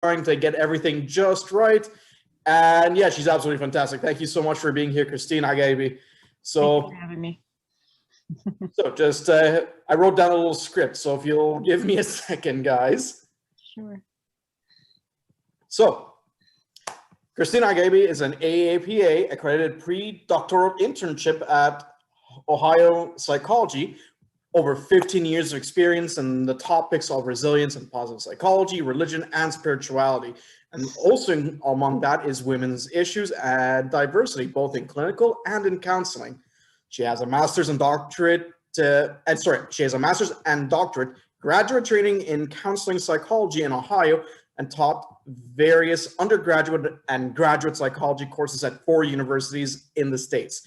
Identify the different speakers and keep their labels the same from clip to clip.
Speaker 1: trying to get everything just right. And yeah, she's absolutely fantastic. Thank you so much for being here, Christine Agaibi.
Speaker 2: So, thank you for having me.
Speaker 1: So just, I wrote down a little script. So if you'll give me a second, guys.
Speaker 2: Sure.
Speaker 1: So Christine Agaibi is an AAPA accredited pre-doctoral internship at Ohio Psychology, over 15 years of experience in the topics of resilience and positive psychology, religion, and spirituality. And also among that is women's issues and diversity, both in clinical and in counseling. She has a master's and doctorate, she has a master's and doctorate graduate training in counseling psychology in Ohio, and taught various undergraduate and graduate psychology courses at 4 universities in the States.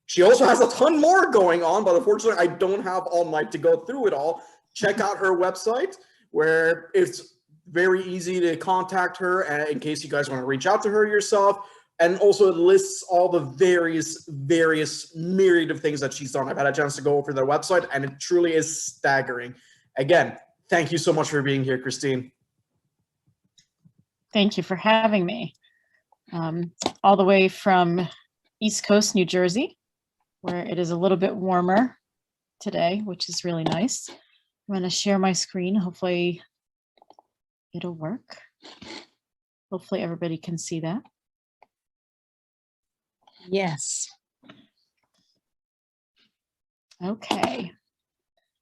Speaker 1: She also has a ton more going on, but unfortunately, I don't have all night to go through it all. Check out her website, where it's very easy to contact her in case you guys want to reach out to her yourself. And also it lists all the various myriad of things that she's done. I've had a chance to go over their website, and it truly is staggering. Again, thank you so much for being here, Christine.
Speaker 2: Thank you for having me. All the way from East Coast, New Jersey, where it is a little bit warmer today, which is really nice. I'm going to share my screen. Hopefully it'll work. Hopefully everybody can see that.
Speaker 3: Yes.
Speaker 2: Okay.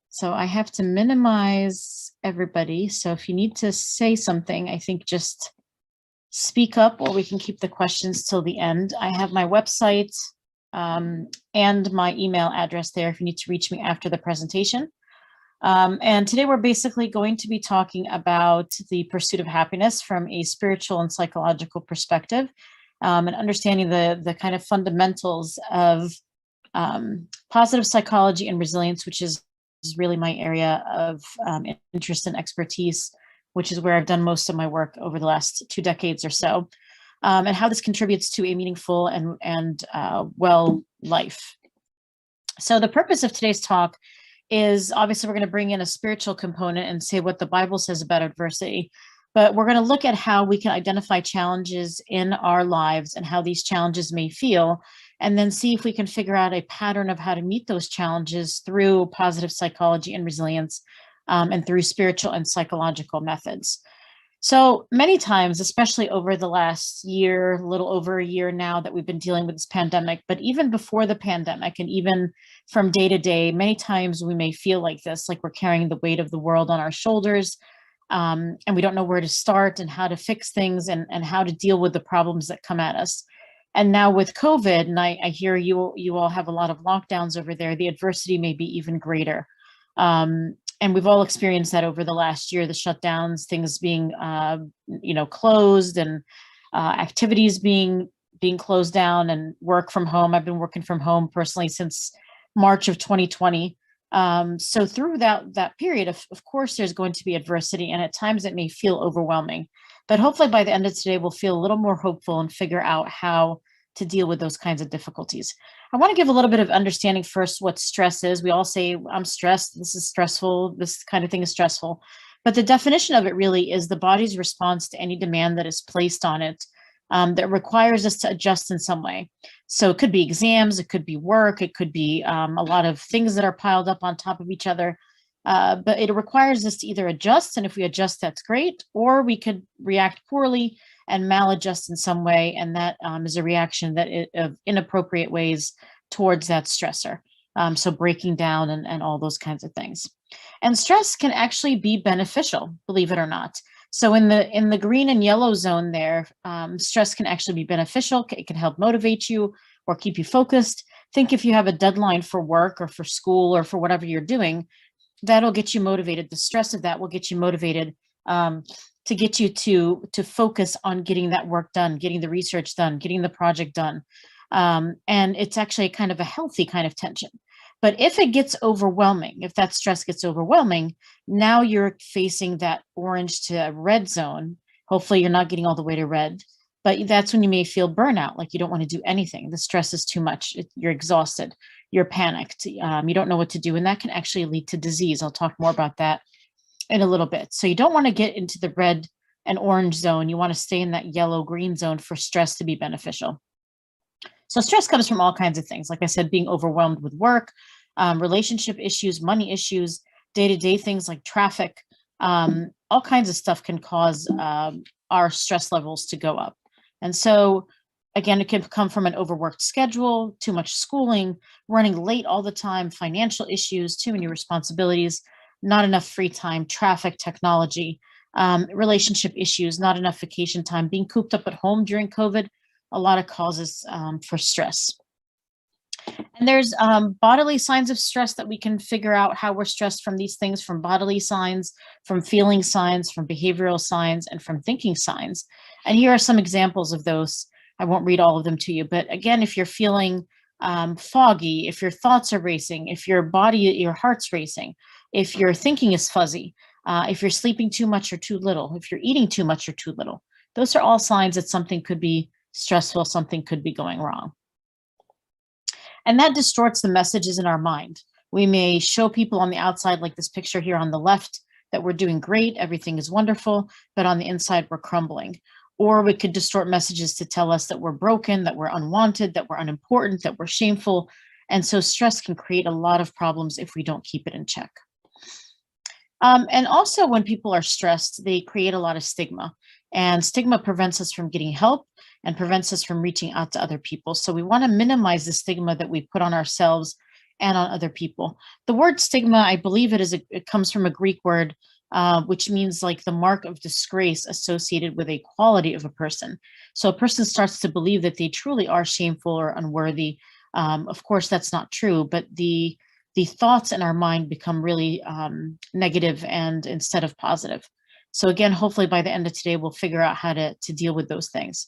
Speaker 2: So I have to minimize everybody. So if you need to say something, I think just speak up, or we can keep the questions till the end. I have my website and my email address there if you need to reach me after the presentation. And today we're basically going to be talking about the pursuit of happiness from a spiritual and psychological perspective, and understanding the kind of fundamentals of positive psychology and resilience, which is really my area of interest and expertise, which is where I've done most of my work over the last 2 decades or so, and how this contributes to a meaningful and well life. So the purpose of today's talk is, obviously, we're going to bring in a spiritual component and say what the Bible says about adversity, but we're going to look at how we can identify challenges in our lives and how these challenges may feel, and then see if we can figure out a pattern of how to meet those challenges through positive psychology and resilience, and through spiritual and psychological methods. So many times, especially over the last year, a little over a year now that we've been dealing with this pandemic, but even before the pandemic and even from day to day, many times we may feel like this, like we're carrying the weight of the world on our shoulders, and we don't know where to start and how to fix things and how to deal with the problems that come at us. And now with COVID, and I hear you all have a lot of lockdowns over there, the adversity may be even greater. And we've all experienced that over the last year, the shutdowns, things being, closed, and activities being closed down, and work from home. I've been working from home personally since March of 2020. So through that period, of course, there's going to be adversity, and at times it may feel overwhelming. But hopefully by the end of today, we'll feel a little more hopeful and figure out how to deal with those kinds of difficulties. I want to give a little bit of understanding first what stress is. We all say, I'm stressed, this is stressful, this kind of thing is stressful. But the definition of it really is the body's response to any demand that is placed on it, that requires us to adjust in some way. So it could be exams, it could be work, it could be a lot of things that are piled up on top of each other. But it requires us to either adjust, and if we adjust, that's great, or we could react poorly and maladjust in some way, and that is a reaction of inappropriate ways towards that stressor. So breaking down and all those kinds of things. And stress can actually be beneficial, believe it or not. So in the green and yellow zone there, stress can actually be beneficial. It can help motivate you or keep you focused. Think if you have a deadline for work or for school or for whatever you're doing, that'll get you motivated. The stress of that will get you motivated to get you to focus on getting that work done, getting the research done, getting the project done. And it's actually kind of a healthy kind of tension. But if it gets overwhelming, if that stress gets overwhelming, now you're facing that orange to red zone. Hopefully you're not getting all the way to red, but that's when you may feel burnout, like you don't want to do anything. The stress is too much. You're exhausted. You're panicked. You don't know what to do. And that can actually lead to disease. I'll talk more about that in a little bit. So you don't want to get into the red an orange zone. You want to stay in that yellow-green zone for stress to be beneficial. So stress comes from all kinds of things. Like I said, being overwhelmed with work, relationship issues, money issues, day-to-day things like traffic, all kinds of stuff can cause our stress levels to go up. And so again, it can come from an overworked schedule, too much schooling, running late all the time, financial issues, too many responsibilities, not enough free time, traffic, technology, relationship issues, not enough vacation time, being cooped up at home during COVID, a lot of causes for stress. And there's bodily signs of stress that we can figure out how we're stressed from these things, from bodily signs, from feeling signs, from behavioral signs, and from thinking signs. And here are some examples of those. I won't read all of them to you, but again, if you're feeling foggy, if your thoughts are racing, if your heart's racing, if your thinking is fuzzy, if you're sleeping too much or too little, if you're eating too much or too little, those are all signs that something could be stressful, something could be going wrong. And that distorts the messages in our mind. We may show people on the outside, like this picture here on the left, that we're doing great, everything is wonderful, but on the inside we're crumbling. Or we could distort messages to tell us that we're broken, that we're unwanted, that we're unimportant, that we're shameful. And so stress can create a lot of problems if we don't keep it in check. And also when people are stressed, they create a lot of stigma. And stigma prevents us from getting help and prevents us from reaching out to other people. So we want to minimize the stigma that we put on ourselves and on other people. The word stigma, I believe it comes from a Greek word, which means like the mark of disgrace associated with a quality of a person. So a person starts to believe that they truly are shameful or unworthy. Of course, that's not true, but the thoughts in our mind become really negative and instead of positive. So again, hopefully by the end of today, we'll figure out how to deal with those things.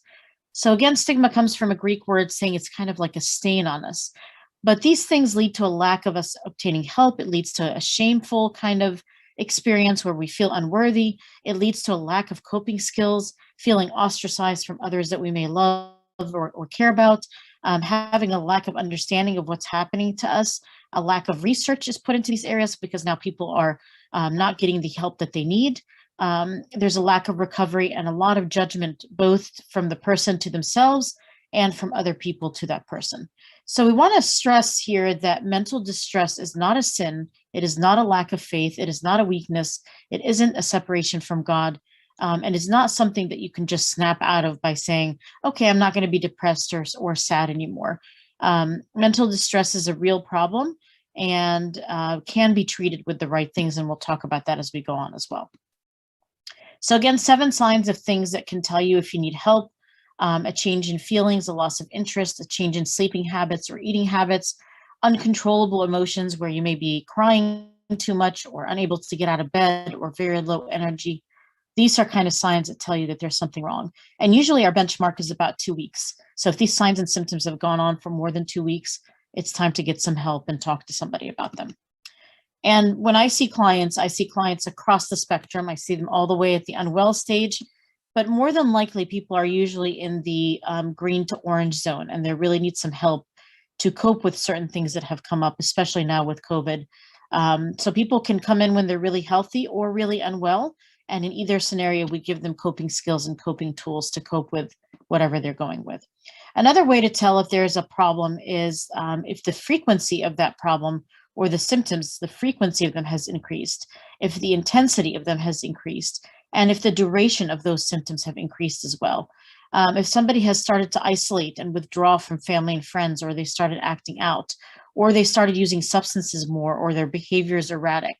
Speaker 2: So again, stigma comes from a Greek word saying it's kind of like a stain on us. But these things lead to a lack of us obtaining help. It leads to a shameful kind of experience where we feel unworthy. It leads to a lack of coping skills, feeling ostracized from others that we may love or care about, having a lack of understanding of what's happening to us. A lack of research is put into these areas because now people are not getting the help that they need. There's a lack of recovery and a lot of judgment, both from the person to themselves and from other people to that person. So we want to stress here that mental distress is not a sin. It is not a lack of faith. It is not a weakness. It isn't a separation from God. And it's not something that you can just snap out of by saying, okay, I'm not going to be depressed or sad anymore. Mental distress is a real problem and can be treated with the right things. And we'll talk about that as we go on as well. So again, 7 signs of things that can tell you if you need help: a change in feelings, a loss of interest, a change in sleeping habits or eating habits, uncontrollable emotions where you may be crying too much or unable to get out of bed or very low energy. These are kind of signs that tell you that there's something wrong. And usually our benchmark is about 2 weeks. So if these signs and symptoms have gone on for more than 2 weeks, it's time to get some help and talk to somebody about them. And when I see clients across the spectrum. I see them all the way at the unwell stage, but more than likely people are usually in the green to orange zone, and they really need some help to cope with certain things that have come up, especially now with COVID. So people can come in when they're really healthy or really unwell. And in either scenario, we give them coping skills and coping tools to cope with whatever they're going with. Another way to tell if there's a problem is if the frequency of that problem or the symptoms, the frequency of them has increased, if the intensity of them has increased, and if the duration of those symptoms have increased as well. If somebody has started to isolate and withdraw from family and friends, or they started acting out, or they started using substances more, or their behavior is erratic.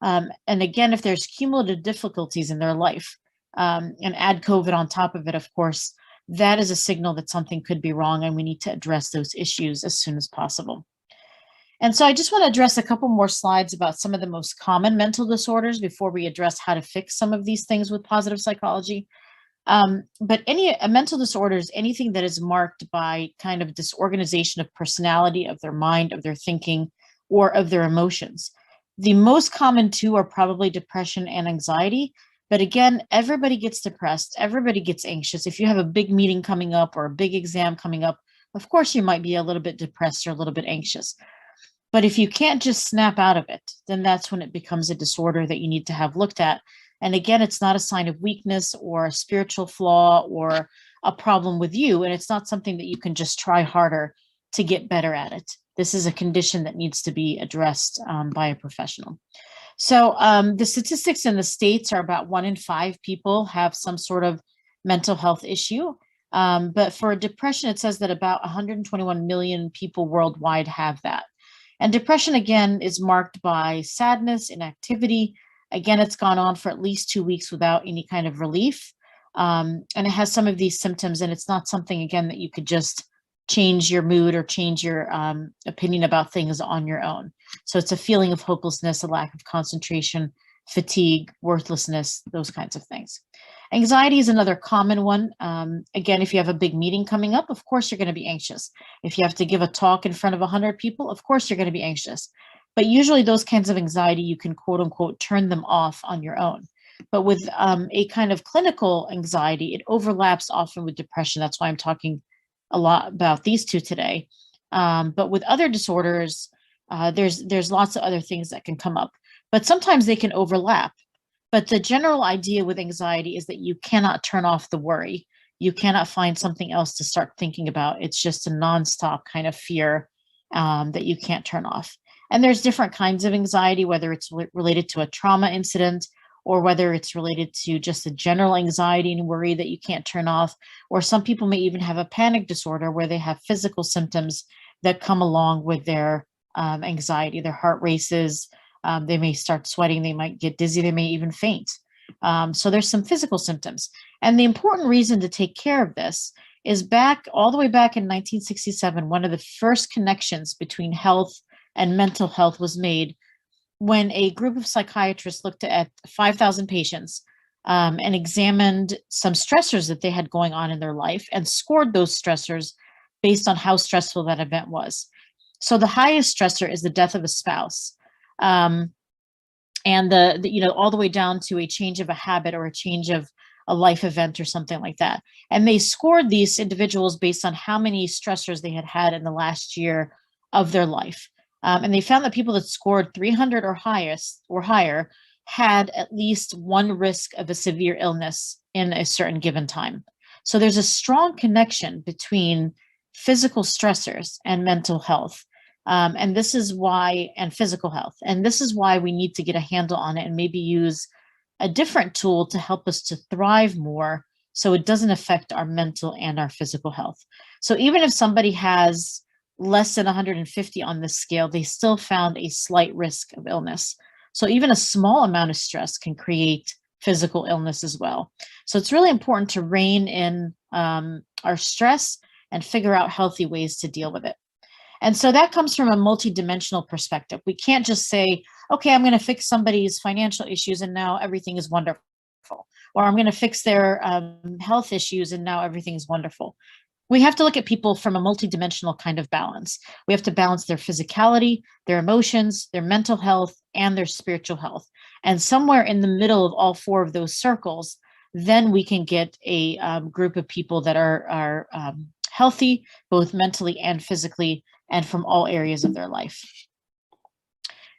Speaker 2: And again, if there's cumulative difficulties in their life, and add COVID on top of it, of course, that is a signal that something could be wrong, and we need to address those issues as soon as possible. And so I just want to address a couple more slides about some of the most common mental disorders before we address how to fix some of these things with positive psychology. But a mental disorder is anything that is marked by kind of disorganization of personality, of their mind, of their thinking, or of their emotions. The most common two are probably depression and anxiety. But again, everybody gets depressed, everybody gets anxious. If you have a big meeting coming up or a big exam coming up, of course you might be a little bit depressed or a little bit anxious. But if you can't just snap out of it, then that's when it becomes a disorder that you need to have looked at. And again, it's not a sign of weakness or a spiritual flaw or a problem with you. And it's not something that you can just try harder to get better at it. This is a condition that needs to be addressed by a professional. So the statistics in the States are about 1 in 5 people have some sort of mental health issue. But for depression, it says that about 121 million people worldwide have that. And depression, again, is marked by sadness, inactivity. Again, it's gone on for at least 2 weeks without any kind of relief. And it has some of these symptoms, and it's not something, again, that you could just change your mood or change your opinion about things on your own. So it's a feeling of hopelessness, a lack of concentration, fatigue, worthlessness, those kinds of things. Anxiety is another common one. Again, if you have a big meeting coming up, of course you're going to be anxious. If you have to give a talk in front of 100 people, of course you're going to be anxious. But usually those kinds of anxiety, you can quote unquote turn them off on your own. But with a kind of clinical anxiety, it overlaps often with depression. That's why I'm talking a lot about these two today. But with other disorders, there's lots of other things that can come up, but sometimes they can overlap. But the general idea with anxiety is that you cannot turn off the worry. You cannot find something else to start thinking about. It's just a nonstop kind of fear that you can't turn off. And there's different kinds of anxiety, whether it's related to a trauma incident or whether it's related to just a general anxiety and worry that you can't turn off. Or some people may even have a panic disorder where they have physical symptoms that come along with their anxiety. Their heart races, they may start sweating, they might get dizzy, they may even faint. So there's some physical symptoms. And the important reason to take care of this is all the way back in 1967, one of the first connections between health and mental health was made when a group of psychiatrists looked at 5,000 patients and examined some stressors that they had going on in their life and scored those stressors based on how stressful that event was. So the highest stressor is the death of a spouse. And all the way down to a change of a habit or a change of a life event or something like that. And they scored these individuals based on how many stressors they had had in the last year of their life. And they found that people that scored 300 or higher had at least one risk of a severe illness in a certain given time. So there's a strong connection between physical stressors and mental health. And physical health. And this is why we need to get a handle on it and maybe use a different tool to help us to thrive more so it doesn't affect our mental and our physical health. So even if somebody has less than 150 on this scale, they still found a slight risk of illness. So even a small amount of stress can create physical illness as well. So it's really important to rein in our stress and figure out healthy ways to deal with it. And so that comes from a multidimensional perspective. We can't just say, okay, I'm going to fix somebody's financial issues and now everything is wonderful. Or I'm going to fix their health issues and now everything is wonderful. We have to look at people from a multidimensional kind of balance. We have to balance their physicality, their emotions, their mental health, and their spiritual health. And somewhere in the middle of all four of those circles, then we can get a group of people that are healthy, both mentally and physically, and from all areas of their life.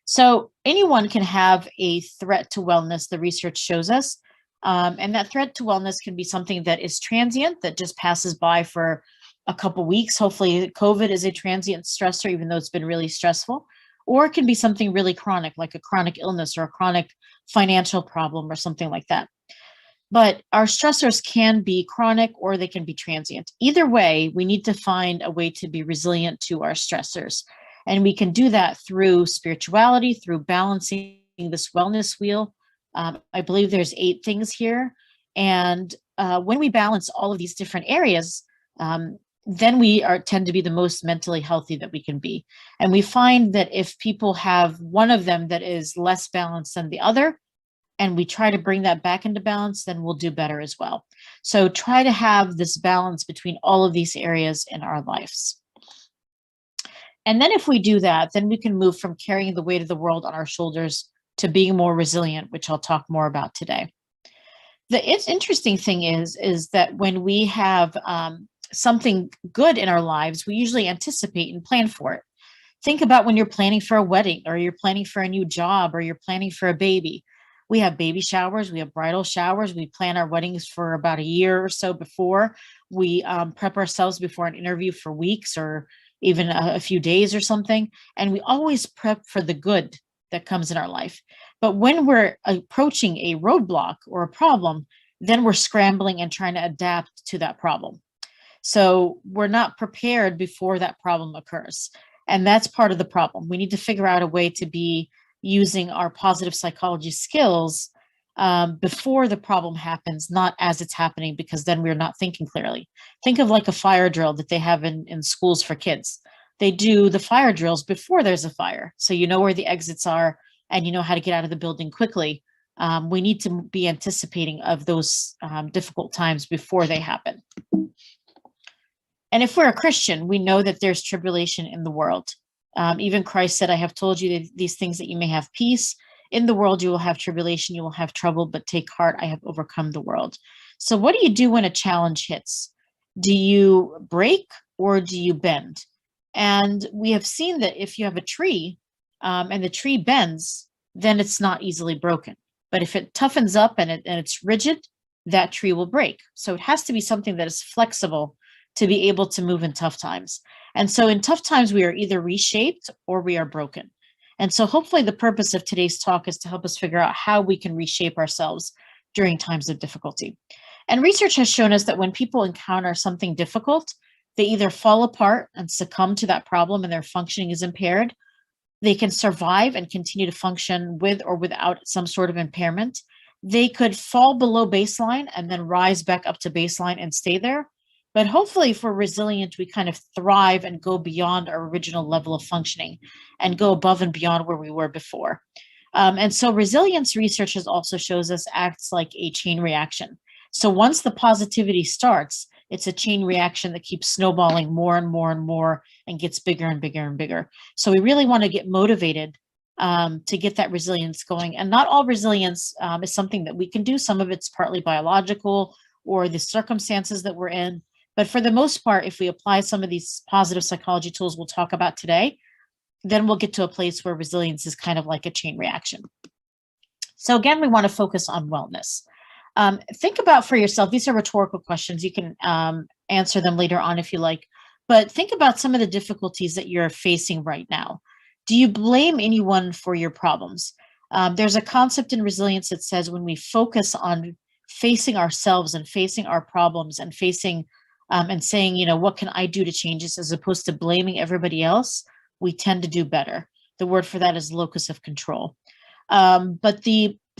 Speaker 2: So anyone can have a threat to wellness, the research shows us. And that threat to wellness can be something that is transient, that just passes by for a couple weeks. Hopefully COVID is a transient stressor, even though it's been really stressful. Or it can be something really chronic, like a chronic illness or a chronic financial problem or something like that. But our stressors can be chronic or they can be transient. Either way, we need to find a way to be resilient to our stressors. And we can do that through spirituality, through balancing this wellness wheel. I believe there's 8 things here. And when we balance all of these different areas, then we tend to be the most mentally healthy that we can be. And we find that if people have one of them that is less balanced than the other, and we try to bring that back into balance, then we'll do better as well. So try to have this balance between all of these areas in our lives. And then if we do that, then we can move from carrying the weight of the world on our shoulders to being more resilient, which I'll talk more about today. The interesting thing is that when we have something good in our lives, we usually anticipate and plan for it. Think about when you're planning for a wedding, or you're planning for a new job, or you're planning for a baby. We have baby showers, we have bridal showers, we plan our weddings for about a year or so before. We prep ourselves before an interview for weeks or even a few days or something. And we always prep for the good that comes in our life. But when we're approaching a roadblock or a problem, then we're scrambling and trying to adapt to that problem. So we're not prepared before that problem occurs. And that's part of the problem. We need to figure out a way to be using our positive psychology skills before the problem happens, not as it's happening, because then we're not thinking clearly. Think of like a fire drill that they have in schools for kids. They do the fire drills before there's a fire. So you know where the exits are and you know how to get out of the building quickly. We need to be anticipating of those difficult times before they happen. And if we're a Christian, we know that there's tribulation in the world. Even Christ said, I have told you these things that you may have peace. In the world, you will have tribulation, you will have trouble, but take heart, I have overcome the world. So what do you do when a challenge hits? Do you break or do you bend? And we have seen that if you have a tree and the tree bends, then it's not easily broken. But if it toughens up and it's rigid, that tree will break. So it has to be something that is flexible to be able to move in tough times. And so in tough times, we are either reshaped or we are broken. And so hopefully the purpose of today's talk is to help us figure out how we can reshape ourselves during times of difficulty. And research has shown us that when people encounter something difficult, they either fall apart and succumb to that problem and their functioning is impaired. They can survive and continue to function with or without some sort of impairment. They could fall below baseline and then rise back up to baseline and stay there. But hopefully, if we're resilient, we kind of thrive and go beyond our original level of functioning and go above and beyond where we were before. And so resilience research has also shows us acts like a chain reaction. So once the positivity starts, it's a chain reaction that keeps snowballing more and more and more and gets bigger and bigger and bigger. So we really want to get motivated to get that resilience going. And not all resilience is something that we can do. Some of it's partly biological or the circumstances that we're in. But for the most part, if we apply some of these positive psychology tools we'll talk about today, then we'll get to a place where resilience is kind of like a chain reaction. So again, we want to focus on wellness. Think about for yourself, these are rhetorical questions. You can answer them later on if you like, but think about some of the difficulties that you're facing right now. Do you blame anyone for your problems? There's a concept in resilience that says when we focus on facing ourselves and facing our problems and facing and saying, you know, what can I do to change this, as opposed to blaming everybody else, we tend to do better. The word for that is locus of control. But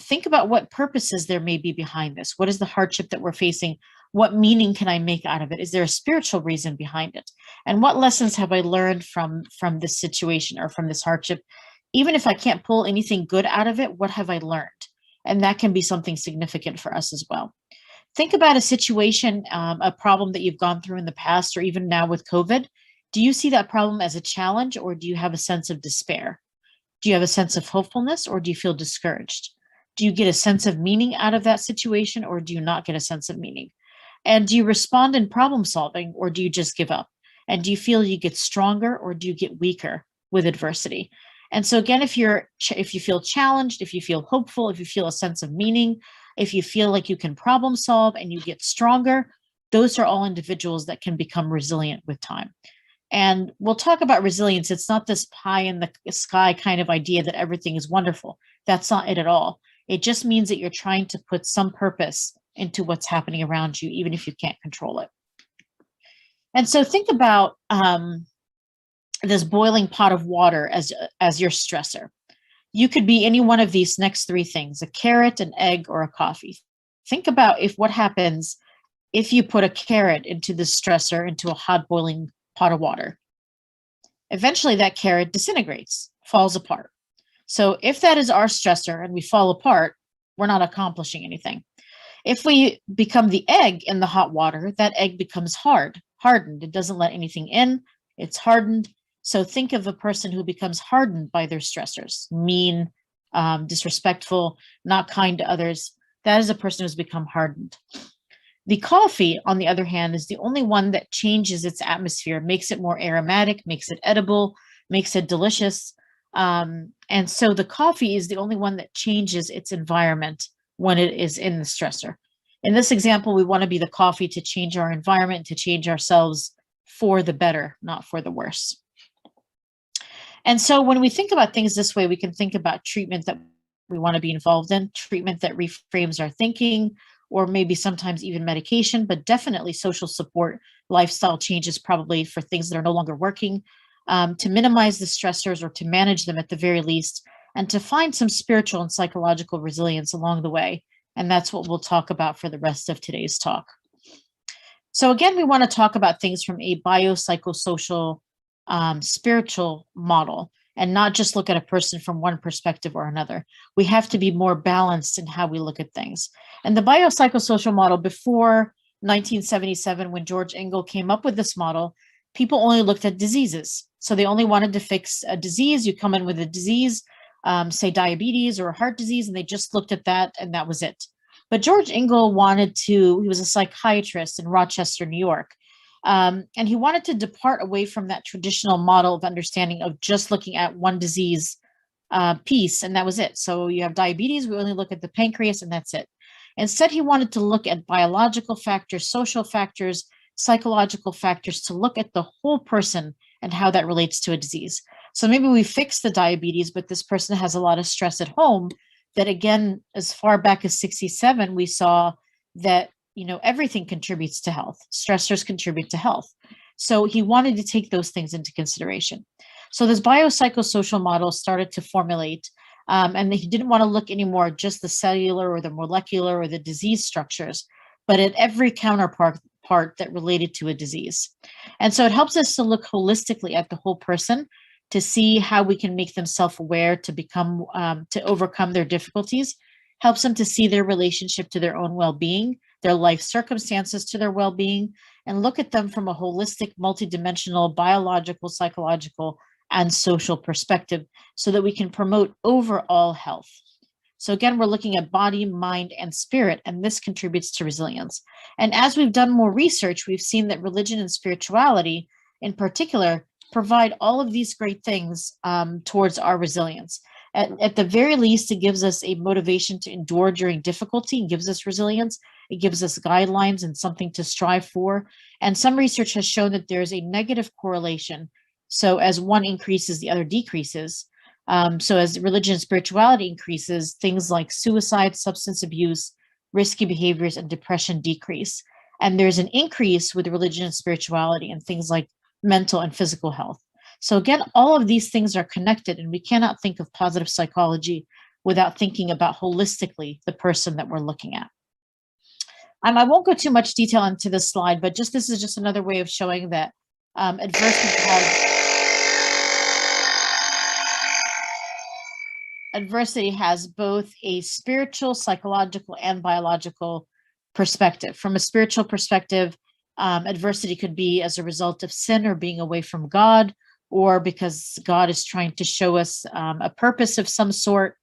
Speaker 2: think about what purposes there may be behind this. What is the hardship that we're facing? What meaning can I make out of it? Is there a spiritual reason behind it? And what lessons have I learned from this situation or from this hardship? Even if I can't pull anything good out of it, what have I learned? And that can be something significant for us as well. Think about a situation, a problem that you've gone through in the past, or even now with COVID. Do you see that problem as a challenge, or do you have a sense of despair? Do you have a sense of hopefulness, or do you feel discouraged? Do you get a sense of meaning out of that situation, or do you not get a sense of meaning? And do you respond in problem solving, or do you just give up? And do you feel you get stronger, or do you get weaker with adversity? And so again, if you feel challenged, if you feel hopeful, if you feel a sense of meaning, if you feel like you can problem solve and you get stronger, those are all individuals that can become resilient with time. And we'll talk about resilience. It's not this pie in the sky kind of idea that everything is wonderful. That's not it at all. It just means that you're trying to put some purpose into what's happening around you, even if you can't control it. And so think about this boiling pot of water as your stressor. You could be any one of these next three things: a carrot, an egg, or a coffee. Think about what happens if you put a carrot into the stressor, into a hot boiling pot of water. Eventually that carrot disintegrates, falls apart. So if that is our stressor and we fall apart, we're not accomplishing anything. If we become the egg in the hot water, that egg becomes hardened. It doesn't let anything in, it's hardened. So think of a person who becomes hardened by their stressors, mean, disrespectful, not kind to others. That is a person who's become hardened. The coffee, on the other hand, is the only one that changes its atmosphere, makes it more aromatic, makes it edible, makes it delicious. And so the coffee is the only one that changes its environment when it is in the stressor. In this example, we want to be the coffee to change our environment, to change ourselves for the better, not for the worse. And so when we think about things this way, we can think about treatment that we want to be involved in, treatment that reframes our thinking, or maybe sometimes even medication, but definitely social support, lifestyle changes, probably for things that are no longer working, to minimize the stressors or to manage them at the very least, and to find some spiritual and psychological resilience along the way. And that's what we'll talk about for the rest of today's talk. So again, we want to talk about things from a biopsychosocial spiritual model and not just look at a person from one perspective or another. We have to be more balanced in how we look at things. And the biopsychosocial model before 1977, when George Engel came up with this model, people only looked at diseases. So they only wanted to fix a disease. You come in with a disease, say diabetes or a heart disease, and they just looked at that and that was it. But George Engel he was a psychiatrist in Rochester, New York. And he wanted to depart away from that traditional model of understanding of just looking at one disease piece, and that was it. So you have diabetes, we only look at the pancreas, and that's it. Instead, he wanted to look at biological factors, social factors, psychological factors, to look at the whole person and how that relates to a disease. So maybe we fix the diabetes, but this person has a lot of stress at home that, again, as far back as 67, we saw that everything contributes to health. Stressors contribute to health. So he wanted to take those things into consideration. So this biopsychosocial model started to formulate, and he didn't want to look anymore at just the cellular or the molecular or the disease structures, but at every counterpart that related to a disease. And so it helps us to look holistically at the whole person, to see how we can make them self-aware, to overcome their difficulties, helps them to see their relationship to their own well-being, their life circumstances to their well-being, and look at them from a holistic, multidimensional, biological, psychological, and social perspective so that we can promote overall health. So again, we're looking at body, mind, and spirit, and this contributes to resilience. And as we've done more research, we've seen that religion and spirituality in particular provide all of these great things towards our resilience. At the very least, it gives us a motivation to endure during difficulty and gives us resilience. It gives us guidelines and something to strive for. And some research has shown that there's a negative correlation. So as one increases, the other decreases. So as religion and spirituality increases, things like suicide, substance abuse, risky behaviors, and depression decrease. And there's an increase with religion and spirituality and things like mental and physical health. So again, all of these things are connected, and we cannot think of positive psychology without thinking about holistically the person that we're looking at. I won't go too much detail into this slide, but this is just another way of showing that adversity has both a spiritual, psychological, and biological perspective. From a spiritual perspective, adversity could be as a result of sin or being away from God, or because God is trying to show us a purpose of some sort.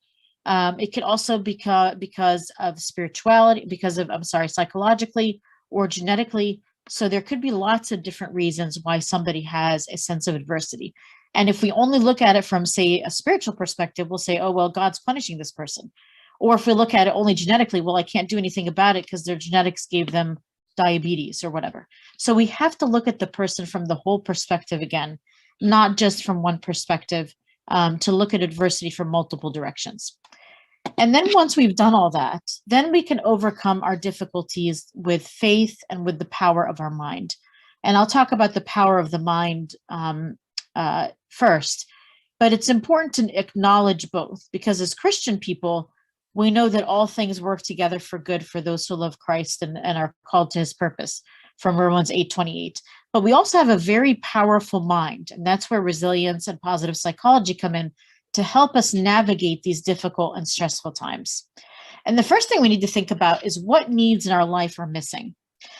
Speaker 2: It could also be because of spirituality, psychologically or genetically. So there could be lots of different reasons why somebody has a sense of adversity. And if we only look at it from, say, a spiritual perspective, we'll say, oh, well, God's punishing this person. Or if we look at it only genetically, well, I can't do anything about it because their genetics gave them diabetes or whatever. So we have to look at the person from the whole perspective again, not just from one perspective, to look at adversity from multiple directions. And then once we've done all that, then we can overcome our difficulties with faith and with the power of our mind. And I'll talk about the power of the mind first, but it's important to acknowledge both, because as Christian people, we know that all things work together for good for those who love Christ and are called to his purpose, from Romans 8:28. But we also have a very powerful mind, and that's where resilience and positive psychology come in to help us navigate these difficult and stressful times. And the first thing we need to think about is what needs in our life are missing.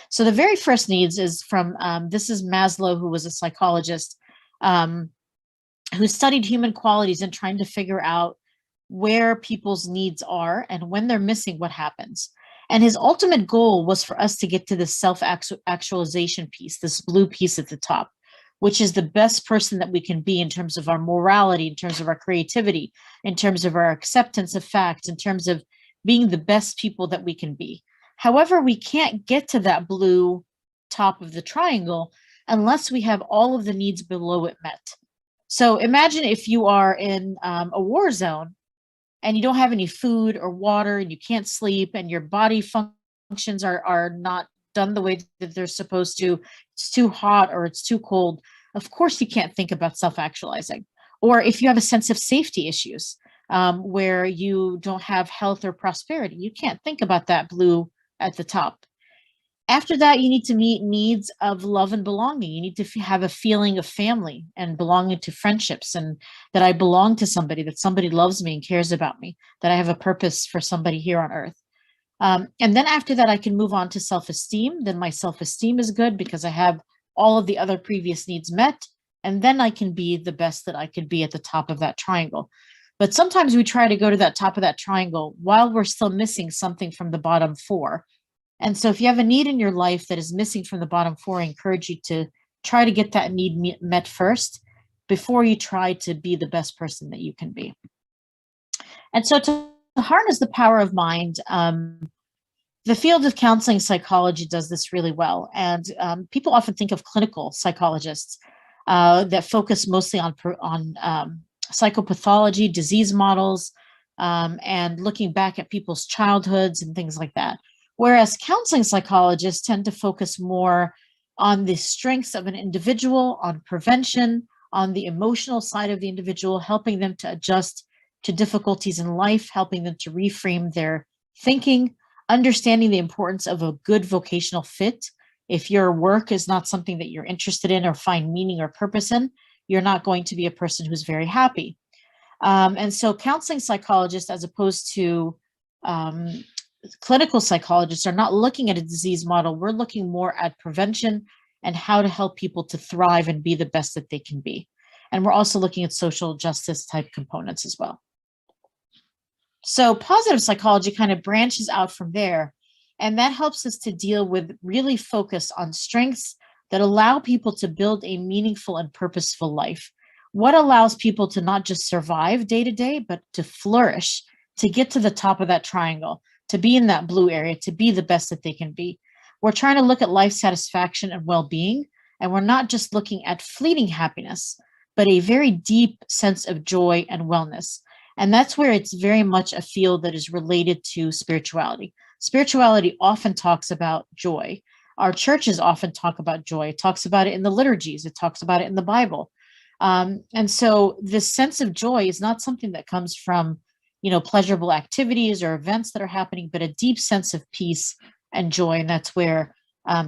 Speaker 2: So the very first needs is from, this is Maslow, who was a psychologist, who studied human qualities and trying to figure out where people's needs are and when they're missing, what happens. And his ultimate goal was for us to get to the self-actualization piece, this blue piece at the top, which is the best person that we can be in terms of our morality, in terms of our creativity, in terms of our acceptance of facts, in terms of being the best people that we can be. However, we can't get to that blue top of the triangle unless we have all of the needs below it met. So imagine if you are in a war zone and you don't have any food or water and you can't sleep and your body functions are not done the way that they're supposed to. It's too hot or it's too cold. Of course, you can't think about self-actualizing. Or if you have a sense of safety issues where you don't have health or prosperity, you can't think about that blue at the top. After that, you need to meet needs of love and belonging. You need to have a feeling of family and belonging to friendships, and that I belong to somebody, that somebody loves me and cares about me, that I have a purpose for somebody here on earth. And then after that, I can move on to self-esteem. Then my self-esteem is good because I have all of the other previous needs met. And then I can be the best that I could be at the top of that triangle. But sometimes we try to go to that top of that triangle while we're still missing something from the bottom four. And so if you have a need in your life that is missing from the bottom four, I encourage you to try to get that need met first before you try to be the best person that you can be. And so to harness the power of mind, the field of counseling psychology does this really well. And people often think of clinical psychologists that focus mostly on psychopathology, disease models, and looking back at people's childhoods and things like that. Whereas counseling psychologists tend to focus more on the strengths of an individual, on prevention, on the emotional side of the individual, helping them to adjust to difficulties in life, helping them to reframe their thinking, understanding the importance of a good vocational fit. If your work is not something that you're interested in or find meaning or purpose in, you're not going to be a person who's very happy. And so counseling psychologists, as opposed to clinical psychologists, are not looking at a disease model. We're looking more at prevention and how to help people to thrive and be the best that they can be. And we're also looking at social justice type components as well. So positive psychology kind of branches out from there, and that helps us to deal with really focus on strengths that allow people to build a meaningful and purposeful life. What allows people to not just survive day to day, but to flourish, to get to the top of that triangle, to be in that blue area, to be the best that they can be. We're trying to look at life satisfaction and well-being, and we're not just looking at fleeting happiness, but a very deep sense of joy and wellness. And that's where it's very much a field that is related to spirituality. Spirituality often talks about joy. Our churches often talk about joy. It talks about it in the liturgies. It talks about it in the Bible. And so this sense of joy is not something that comes from, pleasurable activities or events that are happening, but a deep sense of peace and joy. And that's where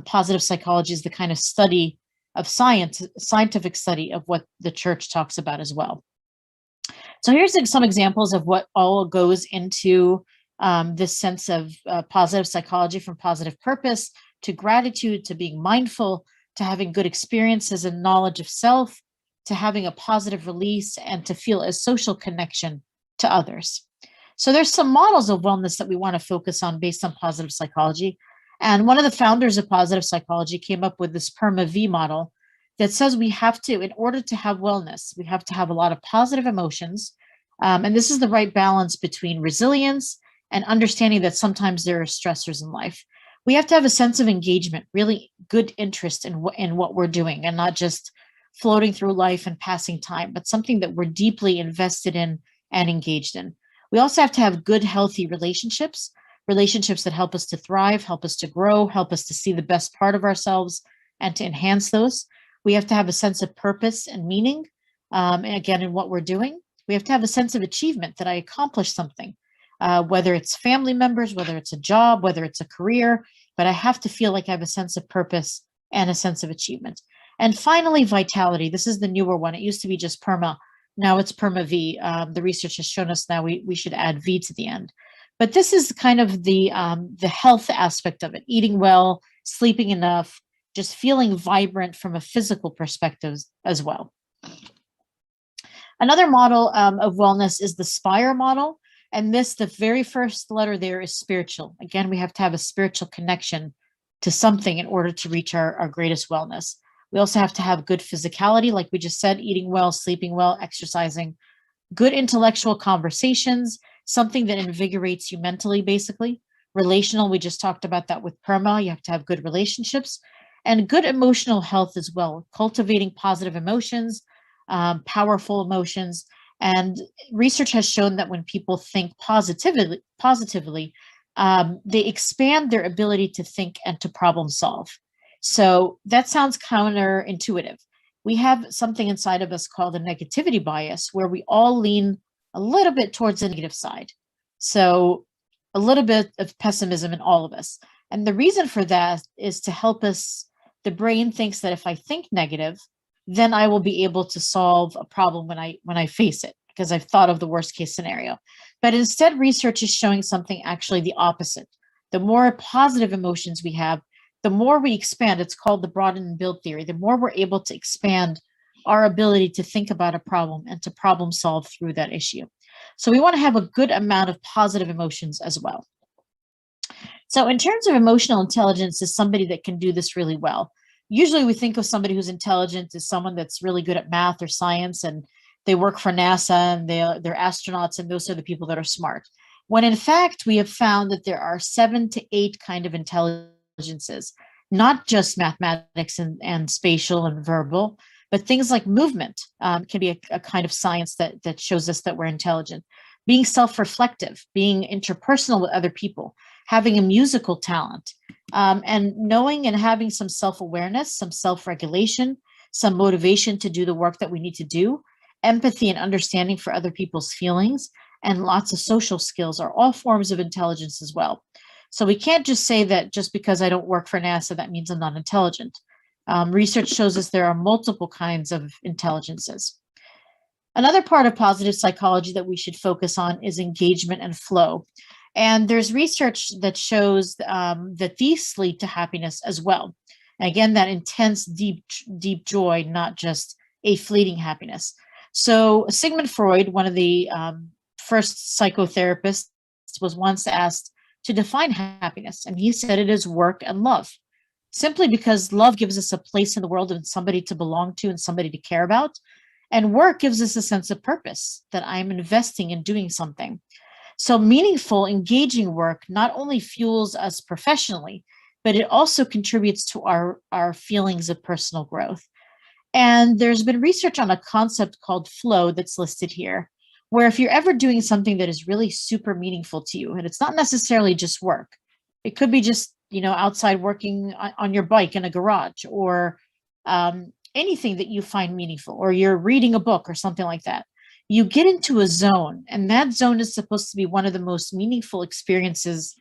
Speaker 2: positive psychology is the kind of study of science, scientific study of what the church talks about as well. So here's some examples of what all goes into this sense of positive psychology, from positive purpose to gratitude, to being mindful, to having good experiences and knowledge of self, to having a positive release, and to feel a social connection to others. So there's some models of wellness that we want to focus on based on positive psychology. And one of the founders of positive psychology came up with this PERMA V model that says we have to, in order to have wellness, we have to have a lot of positive emotions. And this is the right balance between resilience and understanding that sometimes there are stressors in life. We have to have a sense of engagement, really good interest in what we're doing, and not just floating through life and passing time, but something that we're deeply invested in and engaged in. We also have to have good, healthy relationships that help us to thrive, help us to grow, help us to see the best part of ourselves and to enhance those. We have to have a sense of purpose and meaning, and again, in what we're doing. We have to have a sense of achievement, that I accomplished something, whether it's family members, whether it's a job, whether it's a career, but I have to feel like I have a sense of purpose and a sense of achievement. And finally, vitality. This is the newer one. It used to be just PERMA. Now it's PERMA V. The research has shown us now we should add V to the end. But this is kind of the health aspect of it: eating well, sleeping enough, just feeling vibrant from a physical perspective as well. Another model of wellness is the SPIRE model. And the very first letter there is spiritual. Again, we have to have a spiritual connection to something in order to reach our greatest wellness. We also have to have good physicality, like we just said, eating well, sleeping well, exercising, good intellectual conversations, something that invigorates you mentally, basically. Relational, we just talked about that with PERMA. You have to have good relationships and good emotional health as well, cultivating positive emotions, powerful emotions. And research has shown that when people think positively, they expand their ability to think and to problem solve. So that sounds counterintuitive. We have something inside of us called a negativity bias, where we all lean a little bit towards the negative side. So a little bit of pessimism in all of us. And the reason for that is to help us. The brain thinks that if I think negative, then I will be able to solve a problem when I face it, because I've thought of the worst case scenario. But instead, research is showing something actually the opposite. The more positive emotions we have, the more we expand. It's called the broaden and build theory. The more we're able to expand our ability to think about a problem and to problem solve through that issue. So we want to have a good amount of positive emotions as well. So in terms of emotional intelligence, is somebody that can do this really well. Usually we think of somebody who's intelligent as someone that's really good at math or science, and they work for NASA and they're astronauts, and those are the people that are smart. When in fact, we have found that there are 7 to 8 kind of intelligences, not just mathematics and spatial and verbal, but things like movement can be a kind of science that shows us that we're intelligent. Being self-reflective, being interpersonal with other people, having a musical talent, and knowing and having some self-awareness, some self-regulation, some motivation to do the work that we need to do, empathy and understanding for other people's feelings, and lots of social skills are all forms of intelligence as well. So we can't just say that just because I don't work for NASA, that means I'm not intelligent. Research shows us there are multiple kinds of intelligences. Another part of positive psychology that we should focus on is engagement and flow. And there's research that shows that these lead to happiness as well. And again, that intense, deep joy, not just a fleeting happiness. So Sigmund Freud, one of the first psychotherapists, was once asked to define happiness. And he said it is work and love. Simply because love gives us a place in the world and somebody to belong to and somebody to care about. And work gives us a sense of purpose, that I'm investing in doing something. So meaningful, engaging work not only fuels us professionally, but it also contributes to our feelings of personal growth. And there's been research on a concept called flow that's listed here, where if you're ever doing something that is really super meaningful to you, and it's not necessarily just work, it could be just, outside working on your bike in a garage, or anything that you find meaningful, or you're reading a book or something like that. You get into a zone, and that zone is supposed to be one of the most meaningful experiences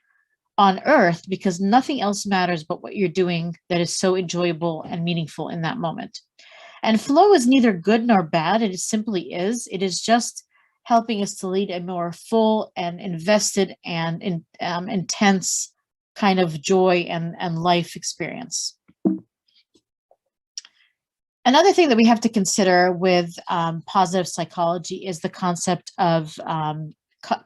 Speaker 2: on earth, because nothing else matters but what you're doing that is so enjoyable and meaningful in that moment. And flow is neither good nor bad. It simply is. It is just helping us to lead a more full and invested and intense kind of joy and life experience. Another thing that we have to consider with positive psychology is the concept of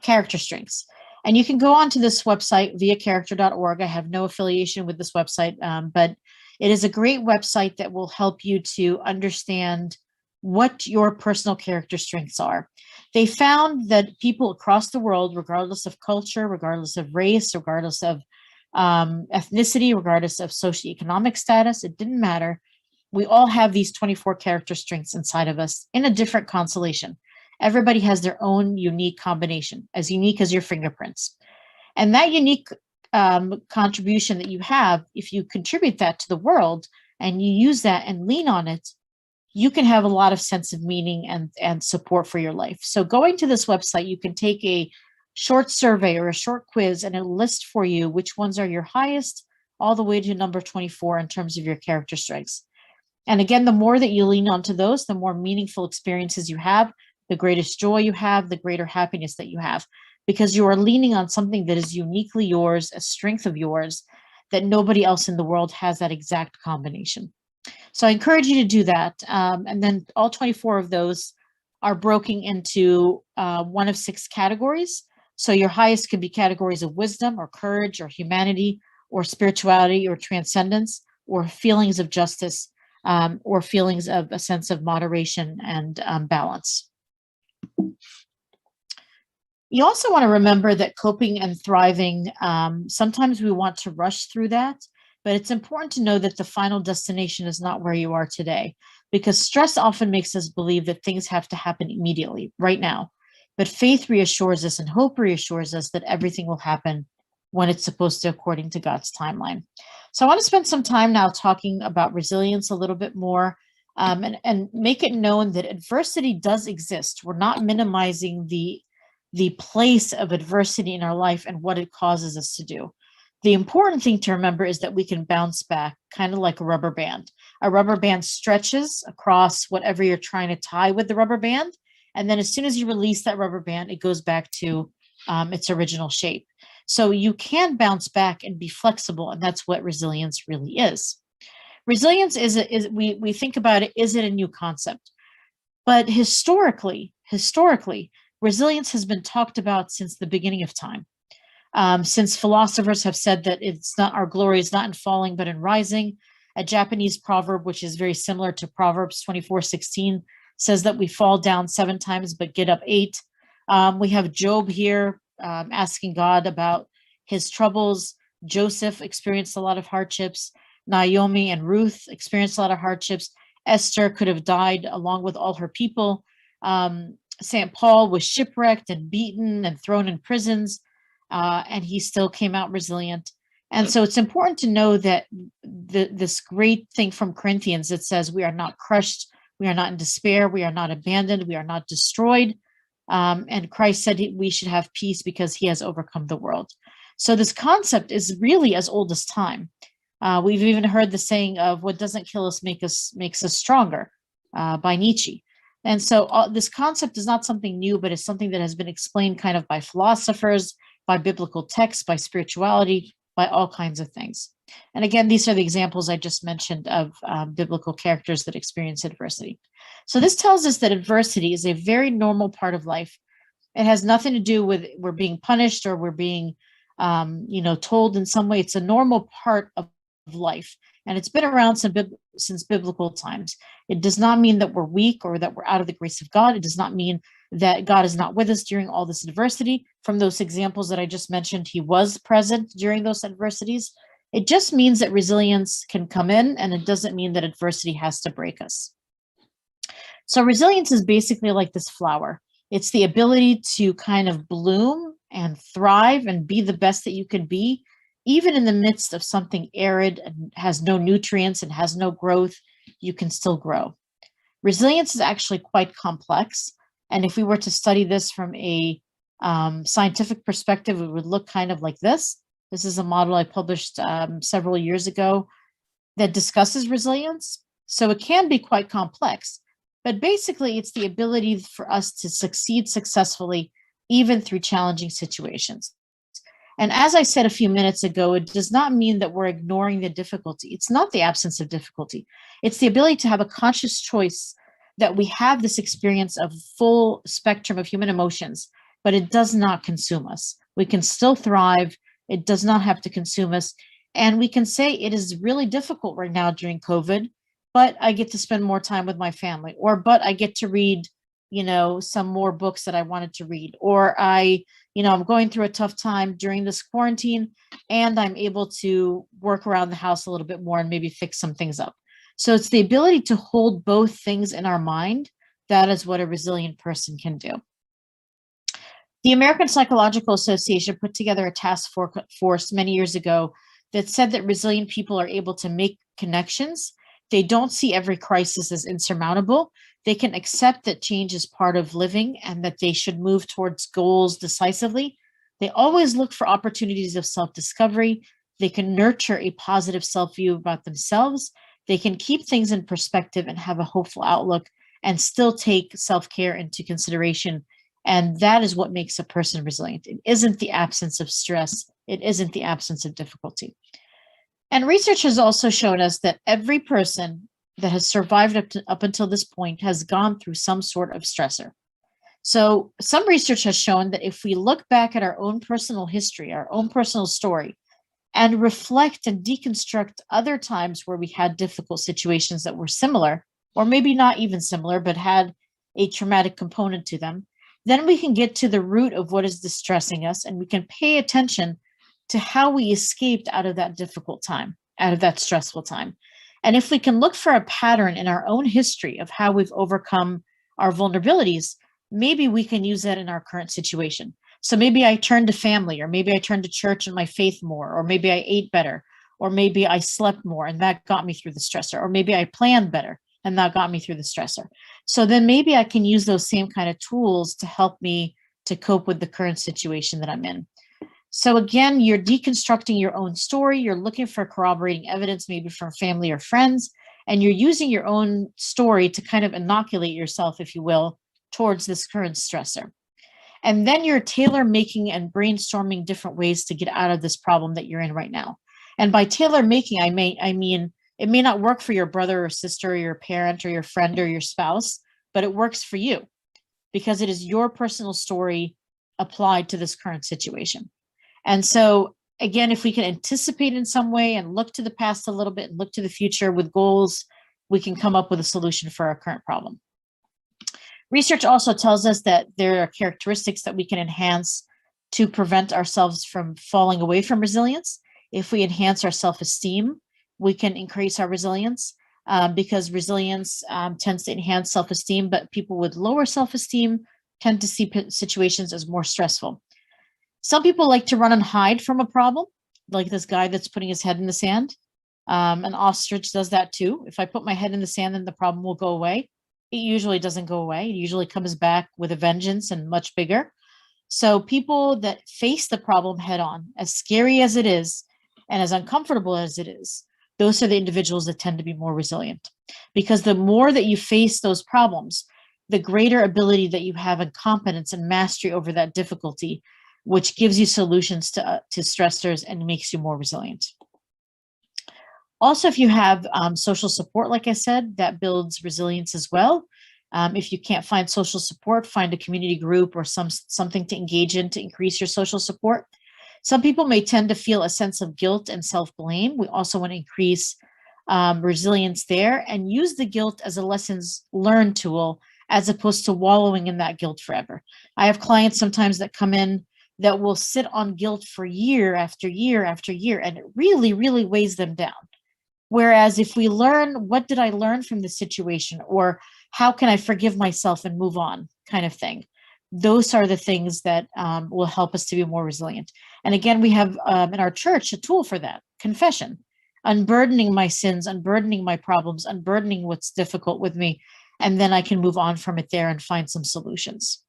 Speaker 2: character strengths. And you can go onto this website, viacharacter.org. I have no affiliation with this website, but it is a great website that will help you to understand what your personal character strengths are. They found that people across the world, regardless of culture, regardless of race, regardless of ethnicity, regardless of socioeconomic status, it didn't matter. We all have these 24 character strengths inside of us in a different constellation. Everybody has their own unique combination, as unique as your fingerprints. And that unique contribution that you have, if you contribute that to the world and you use that and lean on it, you can have a lot of sense of meaning and support for your life. So going to this website, you can take a short survey or a short quiz, and it'll list for you which ones are your highest, all the way to number 24 in terms of your character strengths. And again, the more that you lean onto those, the more meaningful experiences you have, the greatest joy you have, the greater happiness that you have, because you are leaning on something that is uniquely yours, a strength of yours, that nobody else in the world has that exact combination. So I encourage you to do that. And then all 24 of those are broken into one of 6 categories. So your highest could be categories of wisdom or courage or humanity or spirituality or transcendence or feelings of justice. or feelings of a sense of moderation and balance. You also want to remember that coping and thriving, sometimes we want to rush through that, but it's important to know that the final destination is not where you are today, because stress often makes us believe that things have to happen immediately, right now. But faith reassures us and hope reassures us that everything will happen when it's supposed to, according to God's timeline. So I want to spend some time now talking about resilience a little bit more, and make it known that adversity does exist. We're not minimizing the place of adversity in our life and what it causes us to do. The important thing to remember is that we can bounce back, kind of like a rubber band. A rubber band stretches across whatever you're trying to tie with the rubber band. And then as soon as you release that rubber band, it goes back to its original shape. So you can bounce back and be flexible. And that's what resilience really is. Resilience we think about it, is it a new concept? But historically, resilience has been talked about since the beginning of time. Since philosophers have said that it's not, our glory is not in falling, but in rising. A Japanese proverb, which is very similar to Proverbs 24:16, says that we fall down 7 times, but get up 8. We have Job here asking God about his troubles. Joseph experienced a lot of hardships. Naomi and Ruth experienced a lot of hardships. Esther could have died along with all her people. St. Paul was shipwrecked and beaten and thrown in prisons, and he still came out resilient. And so it's important to know that this great thing from Corinthians, it says we are not crushed, we are not in despair, we are not abandoned, we are not destroyed. And Christ said we should have peace because he has overcome the world. So this concept is really as old as time. We've even heard the saying of what doesn't kill us makes us stronger, by Nietzsche. And so this concept is not something new, but it's something that has been explained kind of by philosophers, by biblical texts, by spirituality, by all kinds of things. And again, these are the examples I just mentioned of biblical characters that experience adversity. So this tells us that adversity is a very normal part of life. It has nothing to do with we're being punished or we're being, told in some way. It's a normal part of life, and it's been around since biblical times. It does not mean that we're weak or that we're out of the grace of God. It does not mean that God is not with us during all this adversity. From those examples that I just mentioned, he was present during those adversities. It just means that resilience can come in, and it doesn't mean that adversity has to break us. So resilience is basically like this flower. It's the ability to kind of bloom and thrive and be the best that you can be, even in the midst of something arid and has no nutrients and has no growth. You can still grow. Resilience is actually quite complex. And if we were to study this from a scientific perspective, it would look kind of like this. This is a model I published several years ago that discusses resilience. So it can be quite complex, but basically it's the ability for us to succeed successfully, even through challenging situations. And as I said a few minutes ago, it does not mean that we're ignoring the difficulty. It's not the absence of difficulty. It's the ability to have a conscious choice that we have this experience of full spectrum of human emotions, but it does not consume us. We can still thrive. It does not have to consume us. And we can say it is really difficult right now during COVID, but I get to spend more time with my family, or, but I get to read, some more books that I wanted to read, or I'm going through a tough time during this quarantine and I'm able to work around the house a little bit more and maybe fix some things up. So it's the ability to hold both things in our mind. That is what a resilient person can do. The American Psychological Association put together a task force many years ago that said that resilient people are able to make connections. They don't see every crisis as insurmountable. They can accept that change is part of living and that they should move towards goals decisively. They always look for opportunities of self-discovery. They can nurture a positive self-view about themselves. They can keep things in perspective and have a hopeful outlook and still take self-care into consideration. And that is what makes a person resilient. It isn't the absence of stress. It isn't the absence of difficulty. And research has also shown us that every person that has survived up until this point has gone through some sort of stressor. So some research has shown that if we look back at our own personal history, our own personal story, and reflect and deconstruct other times where we had difficult situations that were similar, or maybe not even similar, but had a traumatic component to them, then we can get to the root of what is distressing us, and we can pay attention to how we escaped out of that difficult time, out of that stressful time. And if we can look for a pattern in our own history of how we've overcome our vulnerabilities, maybe we can use that in our current situation. So maybe I turned to family, or maybe I turned to church and my faith more, or maybe I ate better, or maybe I slept more and that got me through the stressor, or maybe I planned better and that got me through the stressor. So then maybe I can use those same kind of tools to help me to cope with the current situation that I'm in. So again, you're deconstructing your own story. You're looking for corroborating evidence, maybe from family or friends, and you're using your own story to kind of inoculate yourself, if you will, towards this current stressor. And then you're tailor making and brainstorming different ways to get out of this problem that you're in right now. And by tailor making, I mean, it may not work for your brother or sister or your parent or your friend or your spouse, but it works for you because it is your personal story applied to this current situation. And so, again, if we can anticipate in some way and look to the past a little bit and look to the future with goals, we can come up with a solution for our current problem. Research also tells us that there are characteristics that we can enhance to prevent ourselves from falling away from resilience. If we enhance our self-esteem, we can increase our resilience because resilience tends to enhance self-esteem, but people with lower self-esteem tend to see situations as more stressful. Some people like to run and hide from a problem, like this guy that's putting his head in the sand. An ostrich does that too. If I put my head in the sand, then the problem will go away. It usually doesn't go away. It usually comes back with a vengeance and much bigger. So people that face the problem head on, as scary as it is and as uncomfortable as it is, those are the individuals that tend to be more resilient. Because the more that you face those problems, the greater ability that you have and competence and mastery over that difficulty, which gives you solutions to stressors and makes you more resilient. Also, if you have social support, like I said, that builds resilience as well. If you can't find social support, find a community group or something to engage in to increase your social support. Some people may tend to feel a sense of guilt and self-blame. We also want to increase resilience there and use the guilt as a lessons learned tool as opposed to wallowing in that guilt forever. I have clients sometimes that come in that will sit on guilt for year after year after year, and it really, really weighs them down. Whereas if we learn, what did I learn from this situation? Or how can I forgive myself and move on, kind of thing. Those are the things that will help us to be more resilient. And again, we have in our church a tool for that, confession, unburdening my sins, unburdening my problems, unburdening what's difficult with me. And then I can move on from it there and find some solutions.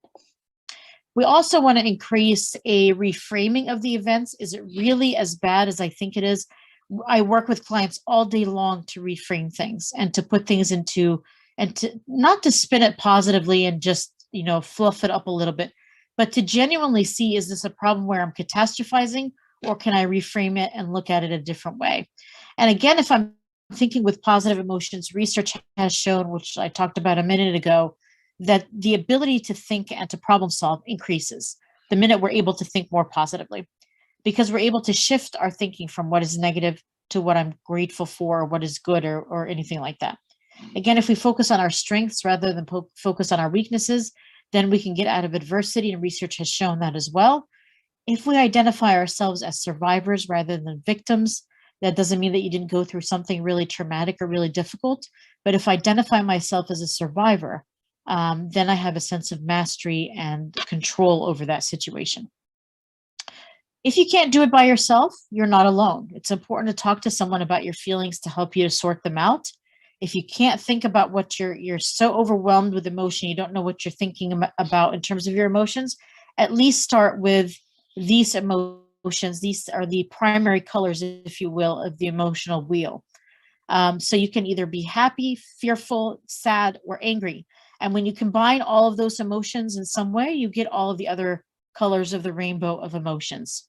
Speaker 2: We also want to increase a reframing of the events. Is it really as bad as I think it is? I work with clients all day long to reframe things and to put things into, and to not to spin it positively and just, fluff it up a little bit, but to genuinely see, is this a problem where I'm catastrophizing, or can I reframe it and look at it a different way? And again, if I'm thinking with positive emotions, research has shown, which I talked about a minute ago, that the ability to think and to problem solve increases the minute we're able to think more positively, because we're able to shift our thinking from what is negative to what I'm grateful for, or what is good, or anything like that. Again, if we focus on our strengths rather than focus on our weaknesses, then we can get out of adversity, and research has shown that as well. If we identify ourselves as survivors rather than victims, that doesn't mean that you didn't go through something really traumatic or really difficult, but if I identify myself as a survivor, then I have a sense of mastery and control over that situation. If you can't do it by yourself, you're not alone. It's important to talk to someone about your feelings to help you to sort them out. If you can't think about what you're so overwhelmed with emotion, you don't know what you're thinking about in terms of your emotions, at least start with these emotions. These are the primary colors, if you will, of the emotional wheel. So you can either be happy, fearful, sad, or angry. And when you combine all of those emotions in some way, you get all of the other colors of the rainbow of emotions.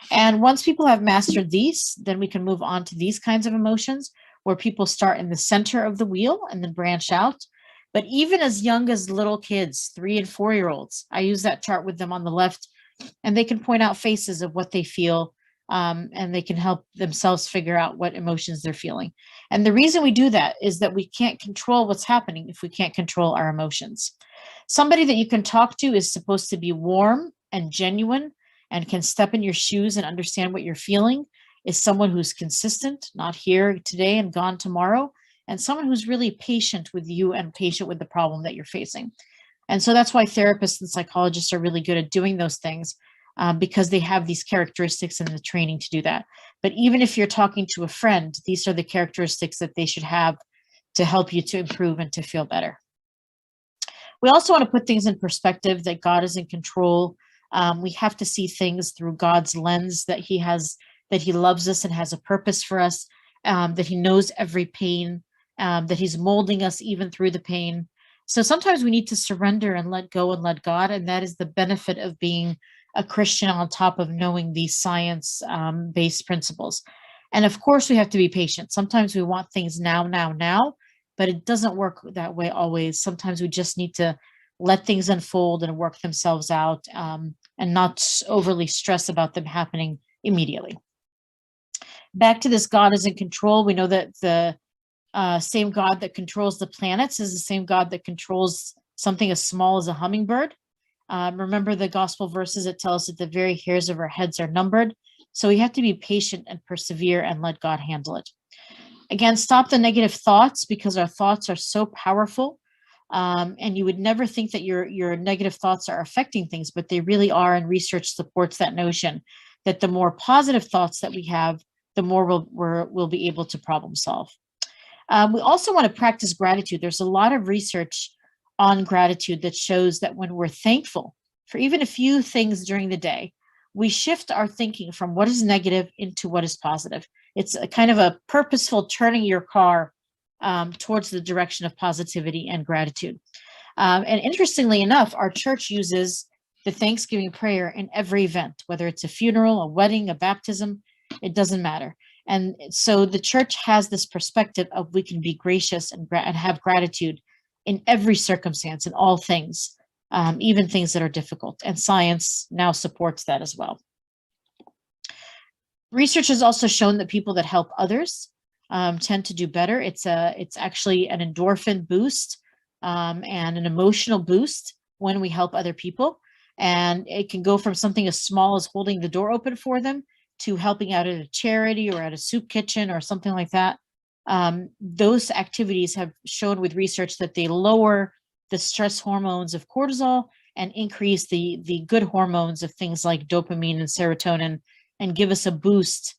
Speaker 2: And once people have mastered these, then we can move on to these kinds of emotions, where people start in the center of the wheel and then branch out. But even as young as little kids, 3 and 4-year-olds, I use that chart with them on the left, and they can point out faces of what they feel and they can help themselves figure out what emotions they're feeling. And the reason we do that is that we can't control what's happening if we can't control our emotions. Somebody that you can talk to is supposed to be warm and genuine and can step in your shoes and understand what you're feeling, is someone who's consistent, not here today and gone tomorrow, and someone who's really patient with you and patient with the problem that you're facing. And so that's why therapists and psychologists are really good at doing those things, because they have these characteristics and the training to do that. But even if you're talking to a friend, these are the characteristics that they should have to help you to improve and to feel better. We also want to put things in perspective, that God is in control. We have to see things through God's lens, that he loves us and has a purpose for us, that he knows every pain, that he's molding us even through the pain. So sometimes we need to surrender and let go and let God. And that is the benefit of being a Christian, on top of knowing these science-based principles. And of course, we have to be patient. Sometimes we want things now, but it doesn't work that way always. Sometimes we just need to let things unfold and work themselves out, and not overly stress about them happening immediately. Back to this God is in control. We know that the same God that controls the planets is the same God that controls something as small as a hummingbird. Remember the gospel verses that tell us that the very hairs of our heads are numbered. So we have to be patient and persevere and let God handle it. Again, stop the negative thoughts, because our thoughts are so powerful. And you would never think that your negative thoughts are affecting things, but they really are. And research supports that notion that the more positive thoughts that we have, the more we'll be able to problem solve. We also want to practice gratitude. There's a lot of research on gratitude that shows that when we're thankful for even a few things during the day, we shift our thinking from what is negative into what is positive. It's a kind of a purposeful turning your car towards the direction of positivity and gratitude. And interestingly enough, our church uses the Thanksgiving prayer in every event, whether it's a funeral, a wedding, a baptism, it doesn't matter. And so the church has this perspective of we can be gracious and have gratitude in every circumstance, in all things, even things that are difficult. And science now supports that as well. Research has also shown that people that help others tend to do better. It's actually an endorphin boost and an emotional boost when we help other people. And it can go from something as small as holding the door open for them to helping out at a charity or at a soup kitchen or something like that. Those activities have shown with research that they lower the stress hormones of cortisol and increase the good hormones of things like dopamine and serotonin, and give us a boost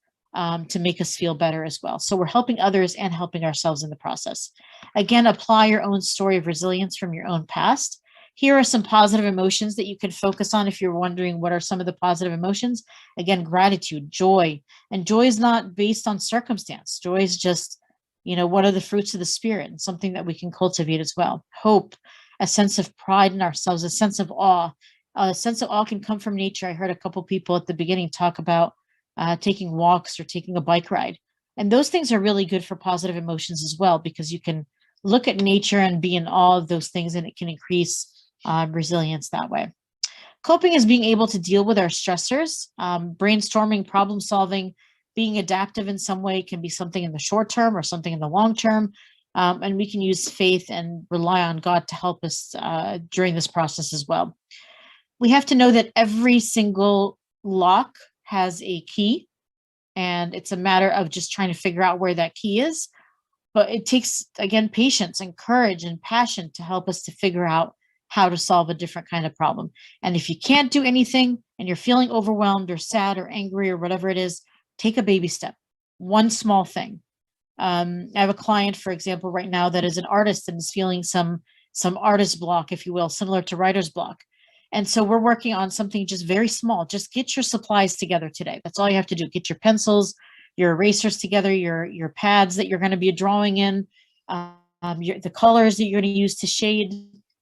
Speaker 2: to make us feel better as well. So we're helping others and helping ourselves in the process. Again, apply your own story of resilience from your own past. Here are some positive emotions that you can focus on if you're wondering what are some of the positive emotions. Again, gratitude, joy. And joy is not based on circumstance. Joy is just, what are the fruits of the spirit, and something that we can cultivate as well. Hope, a sense of pride in ourselves, a sense of awe. A sense of awe can come from nature. I heard a couple people at the beginning talk about taking walks or taking a bike ride. And those things are really good for positive emotions as well, because you can look at nature and be in awe of those things, and it can increase resilience that way. Coping is being able to deal with our stressors, brainstorming, problem solving, being adaptive in some way. Can be something in the short term or something in the long term. And we can use faith and rely on God to help us during this process as well. We have to know that every single lock has a key, and it's a matter of just trying to figure out where that key is. But it takes, again, patience and courage and passion to help us to figure out how to solve a different kind of problem. And if you can't do anything and you're feeling overwhelmed or sad or angry or whatever it is, take a baby step, one small thing. I have a client, for example, right now that is an artist and is feeling some artist block, if you will, similar to writer's block. And so we're working on something just very small. Just get your supplies together today. That's all you have to do. Get your pencils, your erasers together, your pads that you're going to be drawing in, the colors that you're going to use to shade.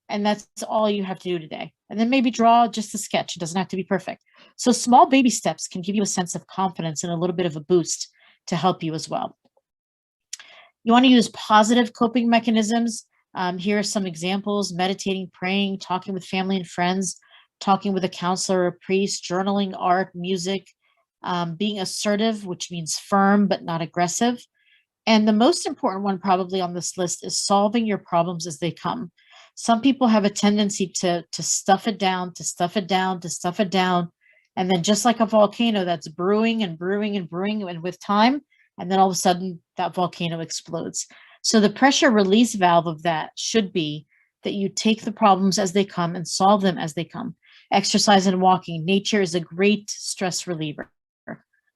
Speaker 2: And that's all you have to do today. And then maybe draw just a sketch. It doesn't have to be perfect. So small baby steps can give you a sense of confidence and a little bit of a boost to help you as well. You want to use positive coping mechanisms. Here are some examples: meditating, praying, talking with family and friends, talking with a counselor or a priest, journaling, art, music. being assertive, which means firm but not aggressive. And the most important one probably on this list is solving your problems as they come. Some people have a tendency to stuff it down, to stuff it down, to stuff it down. And then just like a volcano that's brewing and brewing and brewing, and with time, and then all of a sudden that volcano explodes. So the pressure release valve of that should be that you take the problems as they come and solve them as they come. Exercise and walking. Nature is a great stress reliever.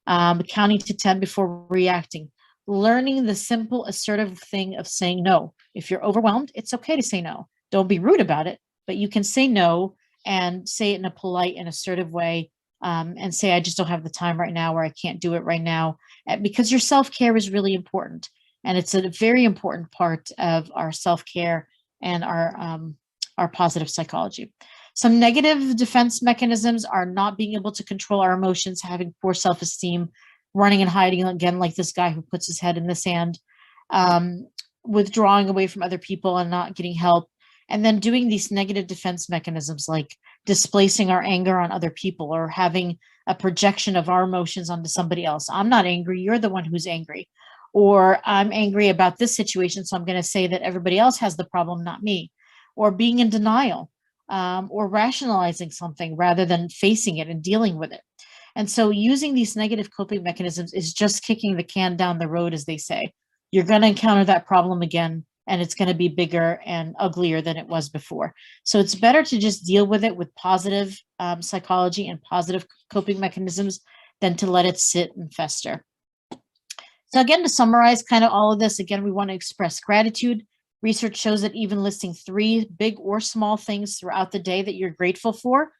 Speaker 2: Counting to 10 before reacting. Learning the simple assertive thing of saying no. If you're overwhelmed, it's okay to say no. Don't be rude about it, but you can say no and say it in a polite and assertive way, and say, I just don't have the time right now, or I can't do it right now, because your self-care is really important. And it's a very important part of our self-care and our positive psychology. Some negative defense mechanisms are not being able to control our emotions, having poor self-esteem, running and hiding, again, like this guy who puts his head in the sand, withdrawing away from other people and not getting help, and then doing these negative defense mechanisms like displacing our anger on other people or having a projection of our emotions onto somebody else. I'm not angry, you're the one who's angry. Or I'm angry about this situation, so I'm going to say that everybody else has the problem, not me. Or being in denial, or rationalizing something rather than facing it and dealing with it. And so using these negative coping mechanisms is just kicking the can down the road, as they say. You're going to encounter that problem again, and it's going to be bigger and uglier than it was before. So it's better to just deal with it with positive psychology and positive coping mechanisms than to let it sit and fester. So again, to summarize kind of all of this, again, we want to express gratitude. Research shows that even listing 3 big or small things throughout the day that you're grateful for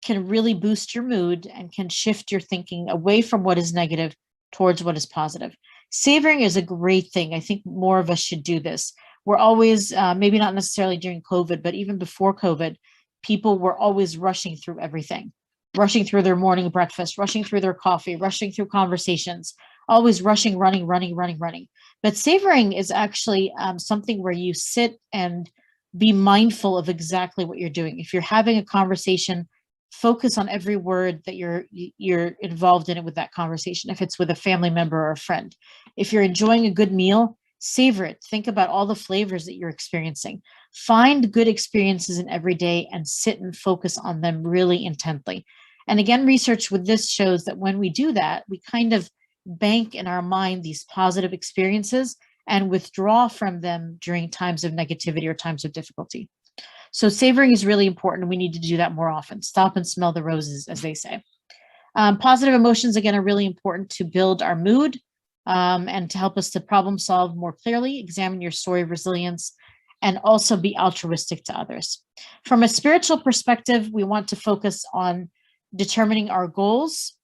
Speaker 2: can really boost your mood and can shift your thinking away from what is negative towards what is positive. Savoring is a great thing. I think more of us should do this. We're always, maybe not necessarily during COVID, but even before COVID, people were always rushing through everything, rushing through their morning breakfast, rushing through their coffee, rushing through conversations, always rushing, running. But savoring is actually something where you sit and be mindful of exactly what you're doing. If you're having a conversation, focus on every word that you're involved in it with that conversation. If it's with a family member or a friend, if you're enjoying a good meal, savor it. Think about all the flavors that you're experiencing. Find good experiences in every day and sit and focus on them really intently. And again, research with this shows that when we do that, we kind of bank in our mind these positive experiences and withdraw from them during times of negativity or times of difficulty. So savoring is really important. We need to do that more often. Stop and smell the roses, as they say. Positive emotions, again, are really important to build our mood and to help us to problem solve more clearly, examine your story of resilience, and also be altruistic to others. From a spiritual perspective, we want to focus on determining our goals,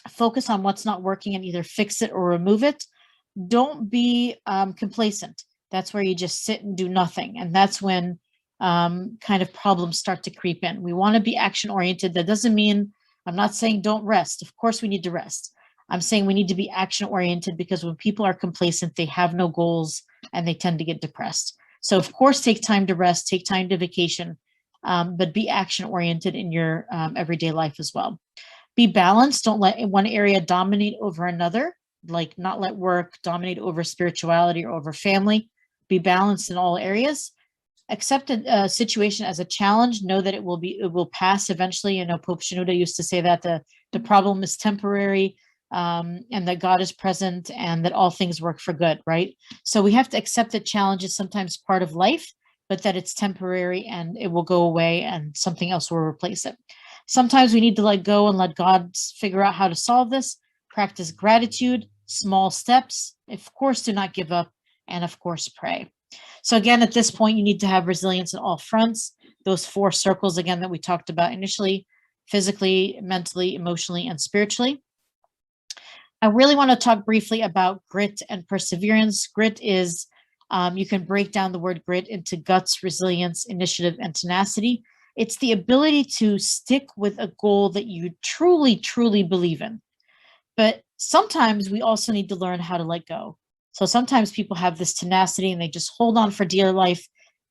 Speaker 2: focus on what's not working and either fix it or remove it. Don't be complacent. That's where you just sit and do nothing. And that's when kind of problems start to creep in. We want to be action oriented. That doesn't mean, I'm not saying don't rest. Of course we need to rest. I'm saying we need to be action oriented, because when people are complacent, they have no goals and they tend to get depressed. So of course, take time to rest, take time to vacation, but be action oriented in your everyday life as well. Be balanced. Don't let one area dominate over another, like not let work dominate over spirituality or over family. Be balanced in all areas. Accept a situation as a challenge. Know that it will pass eventually. You know, Pope Shenouda used to say that the problem is temporary, and that God is present, and that all things work for good, right? So we have to accept that challenge is sometimes part of life, but that it's temporary and it will go away and something else will replace it. Sometimes we need to let go and let God figure out how to solve this. Practice gratitude, small steps. Of course, do not give up, and of course, pray. So again, at this point, you need to have resilience in all fronts. Those 4 circles, again, that we talked about initially: physically, mentally, emotionally, and spiritually. I really want to talk briefly about grit and perseverance. Grit is, you can break down the word grit into guts, resilience, initiative, and tenacity. It's the ability to stick with a goal that you truly, truly believe in. But sometimes we also need to learn how to let go. So sometimes people have this tenacity and they just hold on for dear life,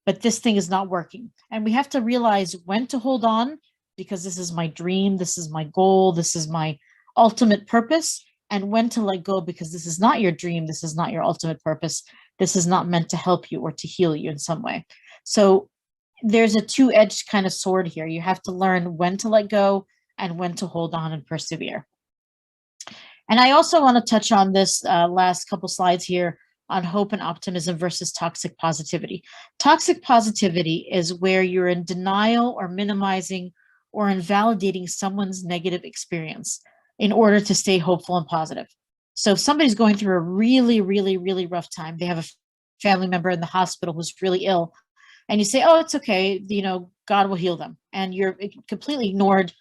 Speaker 2: but this thing is not working. And we have to realize when to hold on, because this is my dream, this is my goal, this is my ultimate purpose and when to let go because this is not your dream. This is not your ultimate purpose. This is not meant to help you or to heal you in some way. So there's a two-edged kind of sword here. You have to learn when to let go and when to hold on and persevere. And I also want to touch on this last couple slides here on hope and optimism versus toxic positivity. Toxic positivity is where you're in denial or minimizing or invalidating someone's negative experience in order to stay hopeful and positive. So if somebody's going through a really, really, really rough time, they have a family member in the hospital who's really ill, and you say, oh, it's okay, you know, God will heal them. And you're completely ignored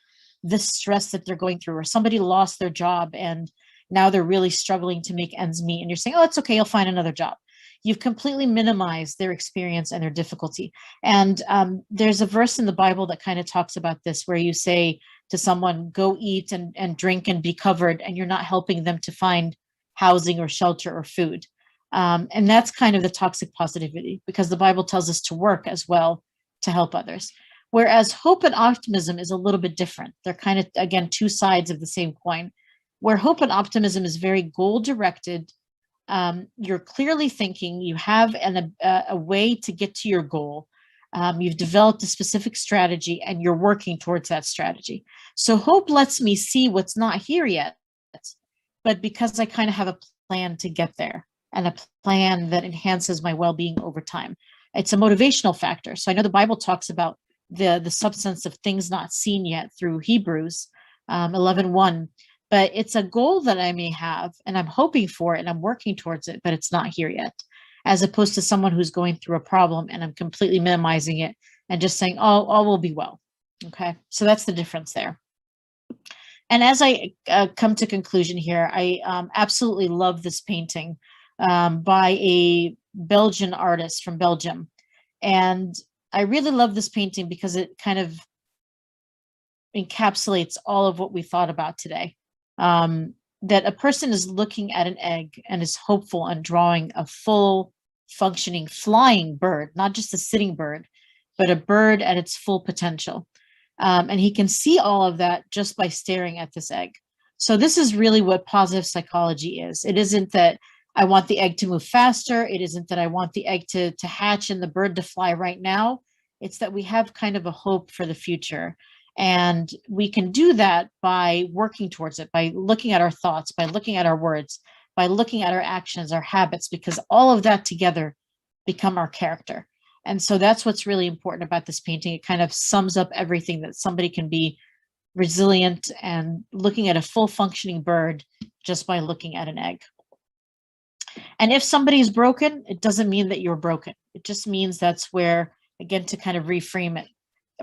Speaker 2: the stress that they're going through, or somebody lost their job and now they're really struggling to make ends meet. And you're saying, oh, it's okay, you'll find another job. You've completely minimized their experience and their difficulty. And there's a verse in the Bible that kind of talks about this, where you say to someone, go eat and drink and be covered, and you're not helping them to find housing or shelter or food. And that's kind of the toxic positivity, because the Bible tells us to work as well to help others. Whereas hope and optimism is a little bit different. They're kind of, again, two sides of the same coin, where hope and optimism is very goal directed. You're clearly thinking, you have a way to get to your goal. You've developed a specific strategy and you're working towards that strategy. So hope lets me see what's not here yet, but because I kind of have a plan to get there and a plan that enhances my well-being over time. It's a motivational factor. So I know the Bible talks about the substance of things not seen yet through Hebrews 11:1. But it's a goal that I may have, and I'm hoping for it, and I'm working towards it, but it's not here yet, as opposed to someone who's going through a problem and I'm completely minimizing it and just saying, oh, all will be well. Okay, so that's the difference there. And as I come to conclusion here, I absolutely love this painting by a Belgian artist from Belgium. And I really love this painting because it kind of encapsulates all of what we thought about today. That a person is looking at an egg and is hopeful and drawing a full functioning flying bird, not just a sitting bird, but a bird at its full potential. And he can see all of that just by staring at this egg. So this is really what positive psychology is. It isn't that I want the egg to move faster. It isn't that I want the egg to hatch and the bird to fly right now. It's that we have kind of a hope for the future. And we can do that by working towards it, by looking at our thoughts, by looking at our words, by looking at our actions, our habits, because all of that together become our character. And so that's what's really important about this painting. It kind of sums up everything, that somebody can be resilient and looking at a full functioning bird just by looking at an egg. And if somebody is broken, it doesn't mean that you're broken. It just means that's where, again, to kind of reframe it,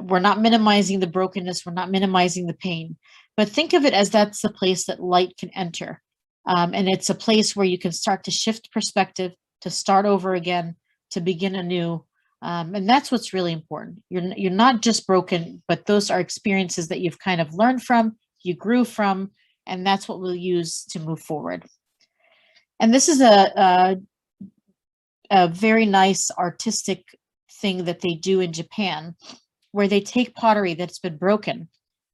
Speaker 2: we're not minimizing the brokenness, we're not minimizing the pain, but think of it as that's the place that light can enter. And it's a place where you can start to shift perspective, to start over again, to begin anew. And that's what's really important. You're not just broken, but those are experiences that you've kind of learned from, you grew from, and that's what we'll use to move forward. And this is a very nice artistic thing that they do in Japan, where they take pottery that's been broken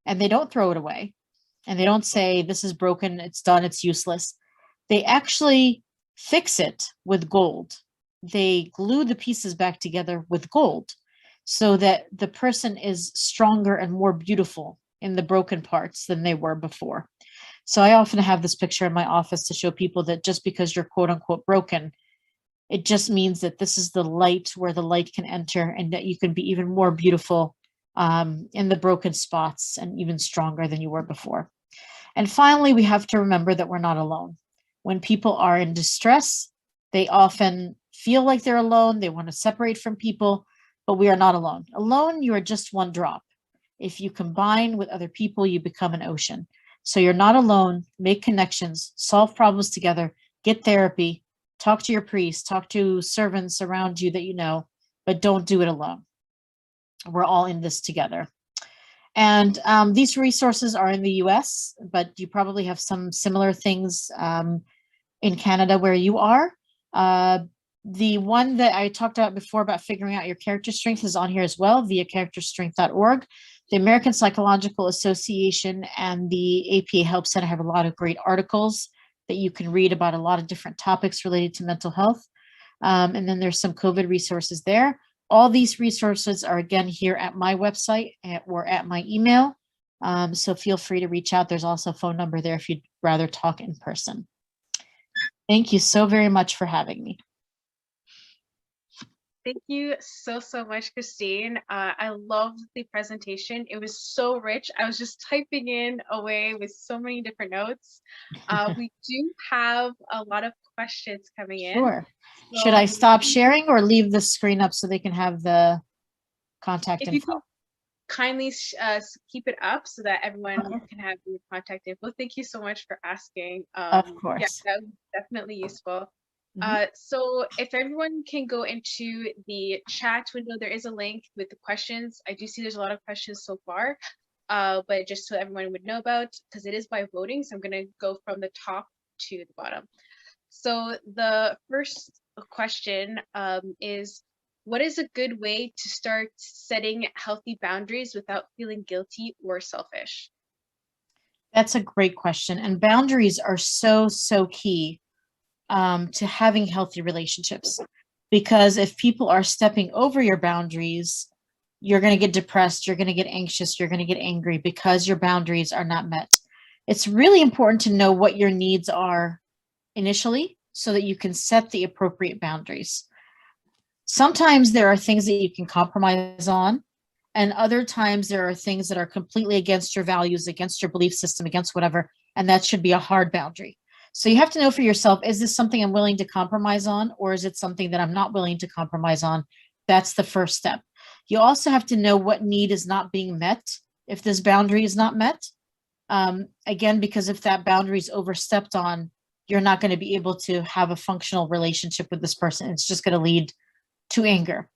Speaker 2: and they don't throw it away. And they don't say, this is broken, it's done, it's useless. They actually fix it with gold. They glue the pieces back together with gold so that the person is stronger and more beautiful in the broken parts than they were before. So I often have this picture in my office to show people that just because you're quote unquote broken, it just means that this is the light where the light can enter and that you can be even more beautiful in the broken spots and even stronger than you were before. And finally, we have to remember that we're not alone. When people are in distress, they often feel like they're alone. They want to separate from people, but we are not alone. Alone, you are just one drop. If you combine with other people, you become an ocean. So you're not alone. Make connections, solve problems together, get therapy, talk to your priest, talk to servants around you that you know, but don't do it alone. We're all in this together. And these resources are in the US, but you probably have some similar things in Canada where you are. The one that I talked about before about figuring out your character strength is on here as well via characterstrength.org. The American Psychological Association and the APA Help Center have a lot of great articles that you can read about a lot of different topics related to mental health. And then there's some COVID resources there. All these resources are again here at my website or at my email. So feel free to reach out. There's also a phone number there if you'd rather talk in person. Thank you so very much for having me.
Speaker 3: Thank you so much, Christine. I loved the presentation. It was so rich. I was just typing in away with so many different notes. We do have a lot of questions coming in.
Speaker 2: Sure. Should I stop sharing or leave the screen up so they can have the contact
Speaker 3: if
Speaker 2: info?
Speaker 3: you can kindly keep it up so that everyone can have your contact info. Thank you so much for asking.
Speaker 2: Of course.
Speaker 3: Yeah, that was definitely useful.
Speaker 2: Mhm.
Speaker 3: So if everyone can go into the chat window, there is a link with the questions. I do see there's a lot of questions so far, but just so everyone would know about, because it is by voting, so I'm going to go from the top to the bottom. So the first question is, what is a good way to start setting healthy boundaries without feeling guilty or selfish?
Speaker 2: That's a great question. And boundaries are so key to having healthy relationships. Because if people are stepping over your boundaries, you're going to get depressed, you're going to get anxious, you're going to get angry because your boundaries are not met. It's really important to know what your needs are initially so that you can set the appropriate boundaries. Sometimes there are things that you can compromise on, and other times there are things that are completely against your values, against your belief system, against whatever, and that should be a hard boundary. So you have to know for yourself, is this something I'm willing to compromise on, or is it something that I'm not willing to compromise on? That's the first step. You also have to know what need is not being met if this boundary is not met. Again, because if that boundary is overstepped on, you're not going to be able to have a functional relationship with this person. It's just going to lead to anger.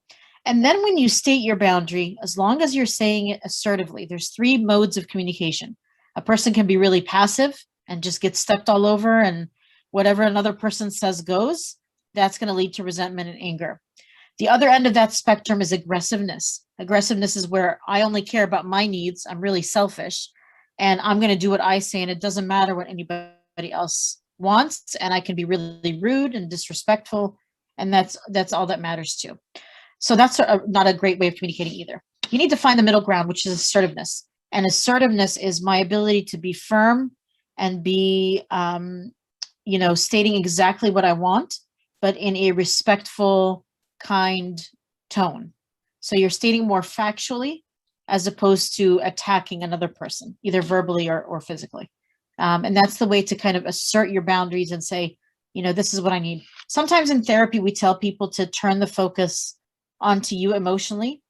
Speaker 2: And then when you state your boundary, as long as you're saying it assertively, there's 3 modes of communication. A person can be really passive and just get stepped all over, and whatever another person says goes. That's going to lead to resentment and anger. The other end of that spectrum is aggressiveness. Aggressiveness is where I only care about my needs. I'm really selfish, and I'm going to do what I say, and it doesn't matter what anybody else wants, and I can be really rude and disrespectful, and that's all that matters too. So that's not a great way of communicating either. You need to find the middle ground, which is assertiveness. And assertiveness is my ability to be firm and be, stating exactly what I want, but in a respectful, kind tone. So you're stating more factually as opposed to attacking another person, either verbally or physically. And that's the way to kind of assert your boundaries and say, this is what I need. Sometimes in therapy, we tell people to turn the focus onto you emotionally.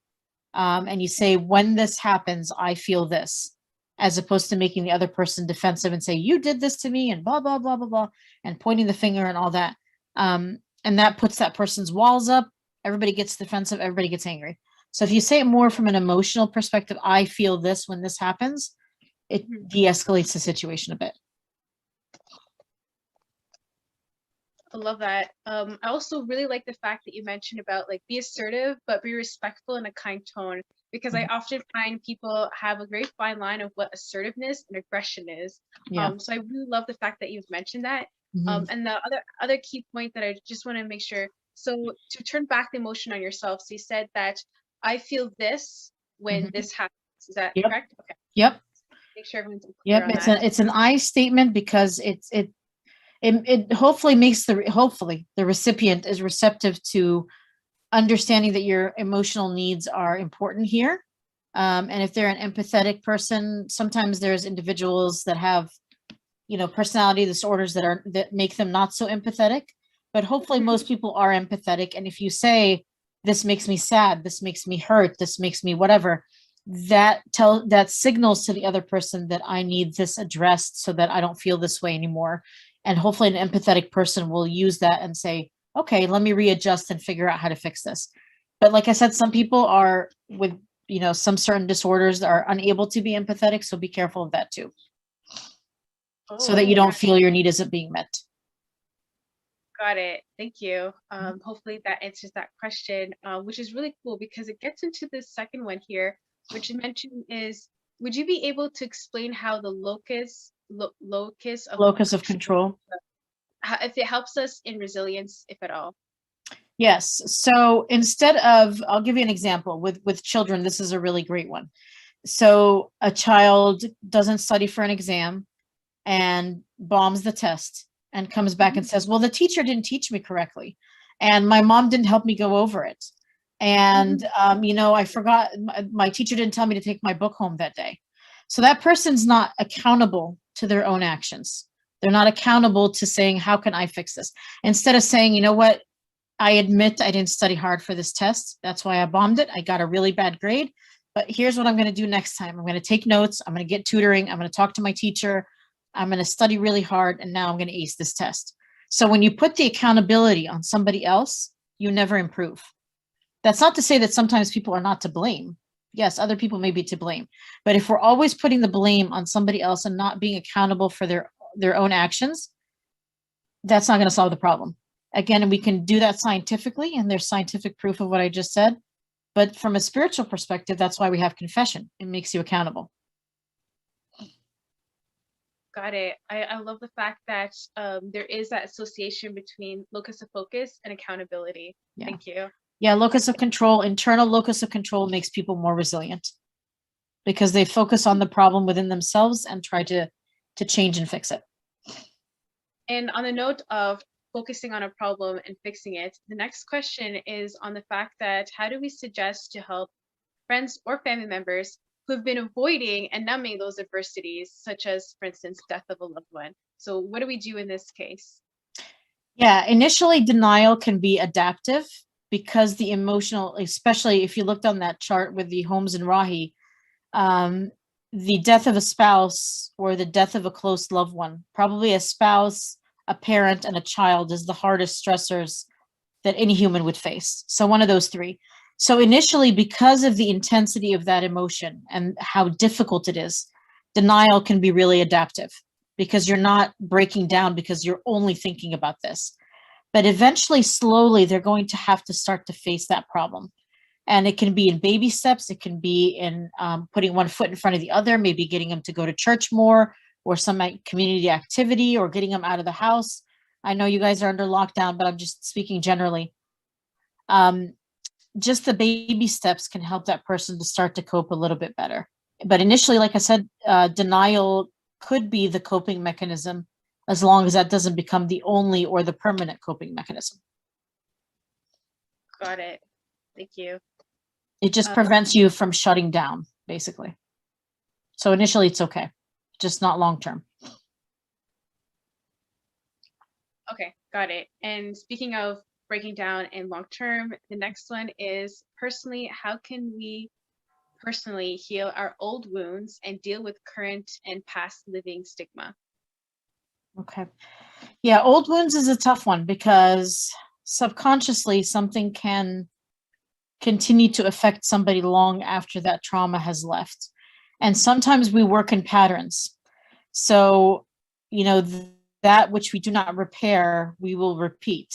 Speaker 2: And you say, when this happens, I feel this, as opposed to making the other person defensive and say, you did this to me and blah, blah, blah, blah, blah, and pointing the finger and all that. And that puts that person's walls up. Everybody gets defensive. Everybody gets angry. So if you say it more from an emotional perspective, I feel this when this happens, it de-escalates the situation a bit.
Speaker 3: I love that. I also really like the fact that you mentioned about be assertive, but be respectful in a kind tone, because I often find people have a very fine line of what assertiveness and aggression is.
Speaker 2: Yeah.
Speaker 3: So I really love the fact that you've mentioned that.
Speaker 2: Mhm.
Speaker 3: And the other key point that I just want to make sure, so to turn back the emotion on yourself. So you said that I feel this when this happens. Is that
Speaker 2: Yep.
Speaker 3: correct? Okay.
Speaker 2: Yep.
Speaker 3: Make sure everyone's clear
Speaker 2: Yep.
Speaker 3: on
Speaker 2: It's
Speaker 3: that.
Speaker 2: it's an I statement because it hopefully makes the recipient is receptive to understanding that your emotional needs are important here. And if they're an empathetic person, sometimes there's individuals that have, personality disorders that make them not so empathetic, but hopefully most people are empathetic. And if you say, this makes me sad, this makes me hurt, this makes me whatever, that signals to the other person that I need this addressed so that I don't feel this way anymore. And hopefully an empathetic person will use that and say, okay, let me readjust and figure out how to fix this. But like I said, some people are with, some certain disorders are unable to be empathetic. So be careful of that too. So that you don't feel your need isn't being met.
Speaker 3: Got it. Thank you. Hopefully that answers that question, which is really cool because it gets into the second one here, which you mentioned is, would you be able to explain how the locus of
Speaker 2: Locus of
Speaker 3: control,
Speaker 2: control.
Speaker 3: if it helps us in resilience, if at all?
Speaker 2: Yes. So instead of, I'll give you an example with children. This is a really great one. So a child doesn't study for an exam and bombs the test and comes back and says, well, the teacher didn't teach me correctly. And my mom didn't help me go over it. And, I forgot, my teacher didn't tell me to take my book home that day. So that person's not accountable to their own actions. They're not accountable to saying, how can I fix this? Instead of saying, you know what, I admit I didn't study hard for this test. That's why I bombed it. I got a really bad grade. But here's what I'm going to do next time. I'm going to take notes. I'm going to get tutoring. I'm going to talk to my teacher. I'm going to study really hard. And now I'm going to ace this test. So when you put the accountability on somebody else, you never improve. That's not to say that sometimes people are not to blame. Yes, other people may be to blame. But if we're always putting the blame on somebody else and not being accountable for their own actions, that's not going to solve the problem. Again, we can do that scientifically, and there's scientific proof of what I just said. But from a spiritual perspective, that's why we have confession. It makes you accountable.
Speaker 3: Got it. I love the fact that there is that association between locus of focus and accountability.
Speaker 2: Yeah.
Speaker 3: Thank you.
Speaker 2: Yeah, locus of control, internal locus of control makes people more resilient because they focus on the problem within themselves and try to change and fix it.
Speaker 3: And on the note of focusing on a problem and fixing it, the next question is on the fact that how do we suggest to help friends or family members who have been avoiding and numbing those adversities, such as, for instance, death of a loved one? So what do we do in this case?
Speaker 2: Yeah, initially denial can be adaptive because the emotional, especially if you looked on that chart with the Holmes and Rahi, the death of a spouse or the death of a close loved one, probably a spouse, a parent, and a child is the hardest stressors that any human would face. So one of those three. So initially, because of the intensity of that emotion and how difficult it is, denial can be really adaptive because you're not breaking down because you're only thinking about this. But eventually, slowly, they're going to have to start to face that problem. And it can be in baby steps. It can be in putting one foot in front of the other, maybe getting them to go to church more or some community activity or getting them out of the house. I know you guys are under lockdown, but I'm just speaking generally. Just the baby steps can help that person to start to cope a little bit better. But initially, like I said, denial could be the coping mechanism as long as that doesn't become the only or the permanent coping mechanism.
Speaker 3: Got it. Thank you.
Speaker 2: It just prevents you from shutting down, basically. So initially it's okay, just not long-term.
Speaker 3: Okay, got it. And speaking of breaking down and long-term, the next one is personally, how can we personally heal our old wounds and deal with current and past living stigma?
Speaker 2: Okay. Yeah, old wounds is a tough one because subconsciously something can continue to affect somebody long after that trauma has left. And sometimes we work in patterns. So, that which we do not repair, we will repeat.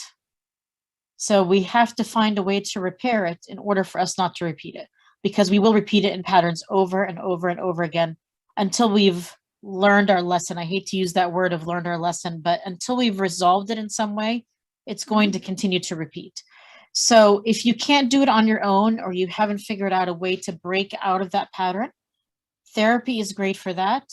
Speaker 2: So we have to find a way to repair it in order for us not to repeat it, because we will repeat it in patterns over and over and over again until we've learned our lesson. I hate to use that word of learned our lesson, but until we've resolved it in some way, it's going to continue to repeat. So if you can't do it on your own, or you haven't figured out a way to break out of that pattern, therapy is great for that.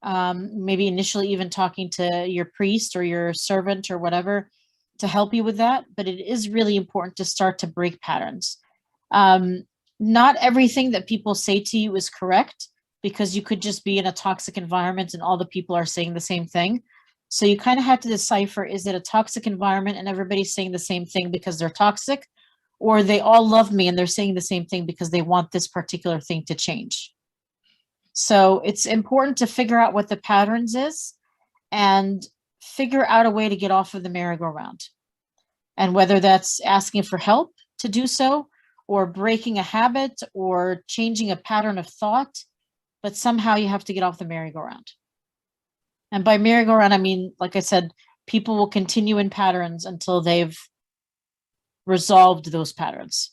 Speaker 2: Maybe initially even talking to your priest or your servant or whatever to help you with that. But it is really important to start to break patterns. Not everything that people say to you is correct, because you could just be in a toxic environment and all the people are saying the same thing. So you kind of have to decipher, is it a toxic environment and everybody's saying the same thing because they're toxic, or they all love me and they're saying the same thing because they want this particular thing to change? So it's important to figure out what the patterns is and figure out a way to get off of the merry-go-round. And whether that's asking for help to do so, or breaking a habit, or changing a pattern of thought, but somehow you have to get off the merry-go-round. And by merry-go-round, I mean, like I said, people will continue in patterns until they've resolved those patterns.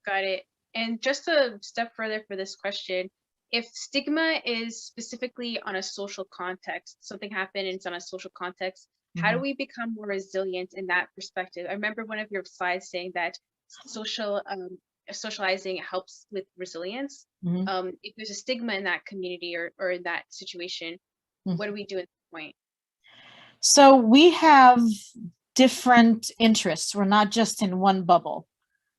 Speaker 3: Got it. And just a step further for this question, if stigma is specifically on a social context, something happened and it's on a social context, how do we become more resilient in that perspective? I remember one of your slides saying that socializing helps with resilience. If there's a stigma in that community or in that situation, what do we do at this point?
Speaker 2: So we have different interests. We're not just in one bubble.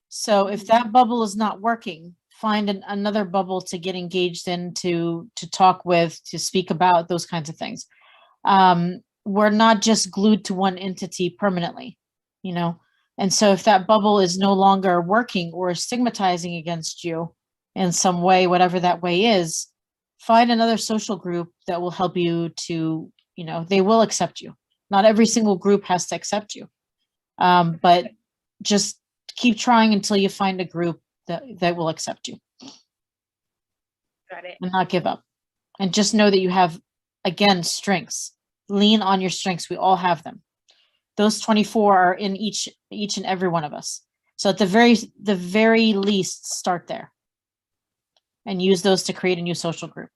Speaker 2: So if that bubble is not working, find another bubble to get engaged in, to talk with, to speak about those kinds of things. We're not just glued to one entity permanently, you know? And so if that bubble is no longer working or stigmatizing against you in some way, whatever that way is, find another social group that will help you to, you know, they will accept you. Not every single group has to accept you. But just keep trying until you find a group that will accept you.
Speaker 3: Got it.
Speaker 2: And not give up. And just know that you have, again, strengths. Lean on your strengths. We all have them. Those 24 are in each and every one of us. So at the very least, start there and use those to create a new social group.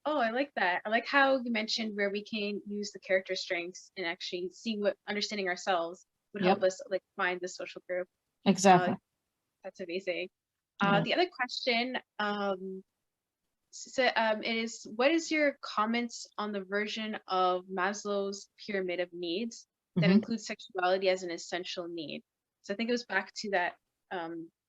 Speaker 3: Oh, I like that. I like how you mentioned where we can use the character strengths and actually see what understanding ourselves would help us like find the social group.
Speaker 2: Exactly.
Speaker 3: That's amazing.
Speaker 2: Yeah.
Speaker 3: The other question is, what is your comments on the version of Maslow's pyramid of needs that includes sexuality as an essential need? So I think it was back to that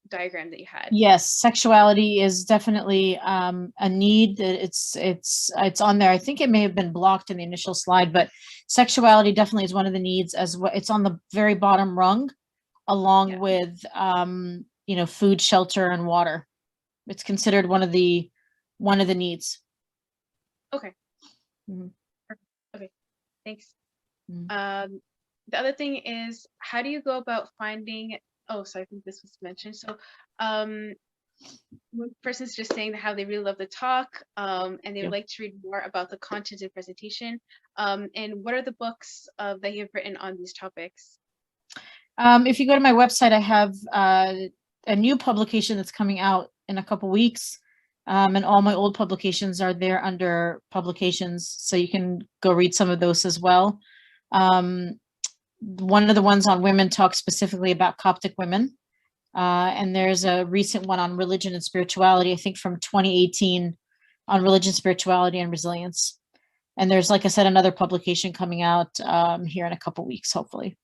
Speaker 3: diagram that you had.
Speaker 2: Yes, sexuality is definitely a need. It's on there. I think it may have been blocked in the initial slide, but sexuality definitely is one of the needs as well. It's on the very bottom rung, along with you know, food, shelter, and water. It's considered one of the needs.
Speaker 3: Okay. Okay. Thanks.
Speaker 2: Mm-hmm.
Speaker 3: The other thing is, how do you go about finding? Oh, so I think this was mentioned. So, one person's just saying how they really love the talk, and they would like to read more about the content and presentation. And what are the books that you've written on these topics?
Speaker 2: If you go to my website, I have a new publication that's coming out in a couple weeks. And all my old publications are there under publications, so you can go read some of those as well. One of the ones on women talks specifically about Coptic women. And there's a recent one on religion and spirituality, I think from 2018, on religion, spirituality, and resilience. And there's, like I said, another publication coming out here in a couple weeks, hopefully.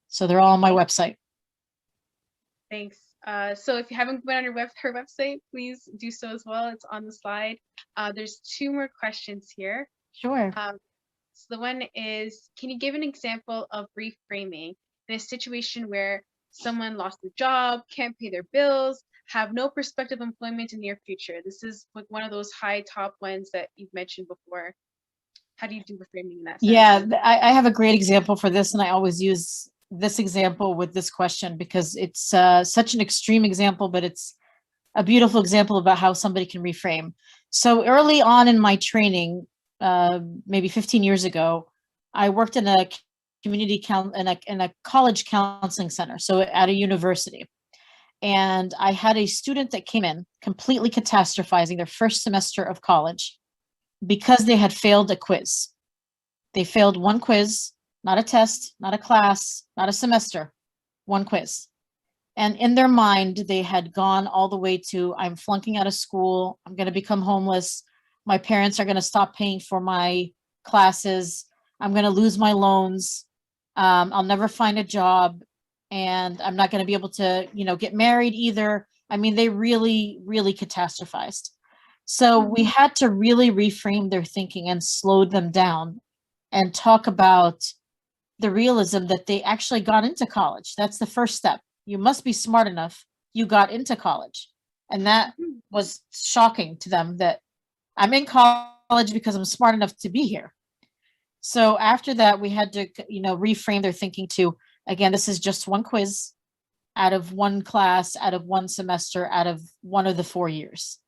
Speaker 2: So they're all on my website.
Speaker 3: Thanks. So if you haven't been on her website, please do so as well. It's on the slide. There's 2 more questions here.
Speaker 2: Sure.
Speaker 3: So the one is, can you give an example of reframing in a situation where someone lost their job, can't pay their bills, have no prospective employment in the near future? This is like one of those high top ones that you've mentioned before. How do you do reframing in that sense?
Speaker 2: Yeah, I have a great example for this, and I always use this example with this question because it's such an extreme example, but it's a beautiful example about how somebody can reframe. So early on in my training, maybe 15 years ago, I worked in a community in a college counseling center, so at a university. And I had a student that came in completely catastrophizing their first semester of college because they had failed a quiz. They failed one quiz, not a test, not a class, not a semester, one quiz. And in their mind, they had gone all the way to, I'm flunking out of school, I'm going to become homeless, my parents are going to stop paying for my classes, I'm going to lose my loans, I'll never find a job, and I'm not going to be able to, you know, get married either. I mean, they really, really catastrophized. So we had to really reframe their thinking and slow them down and talk about the realism that they actually got into college. That's the first step. You must be smart enough. You got into college. And that was shocking to them, that I'm in college because I'm smart enough to be here. So after that, we had to, you know, reframe their thinking to, again, this is just one quiz out of one class, out of one semester, out of one of the 4 years.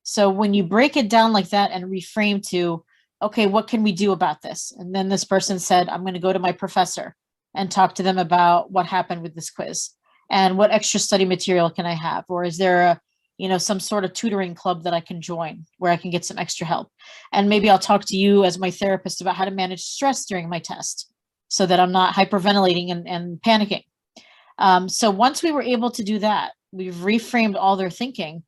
Speaker 2: So when you break it down like that and reframe to, okay, what can we do about this? And then this person said, I'm going to go to my professor and talk to them about what happened with this quiz and what extra study material can I have? Or is there a, some sort of tutoring club that I can join where I can get some extra help? And maybe I'll talk to you as my therapist about how to manage stress during my test so that I'm not hyperventilating and panicking. So once we were able to do that, we've reframed all their thinking.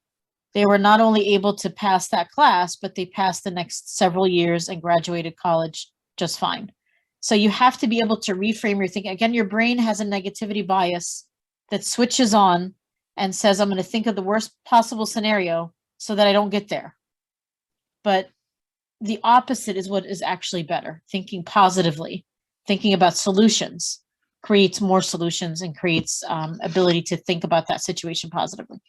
Speaker 2: They were not only able to pass that class, but they passed the next several years and graduated college just fine. So you have to be able to reframe your thinking. Again, your brain has a negativity bias that switches on and says, I'm going to think of the worst possible scenario so that I don't get there. But the opposite is what is actually better. Thinking positively, thinking about solutions creates more solutions and creates ability to think about that situation positively.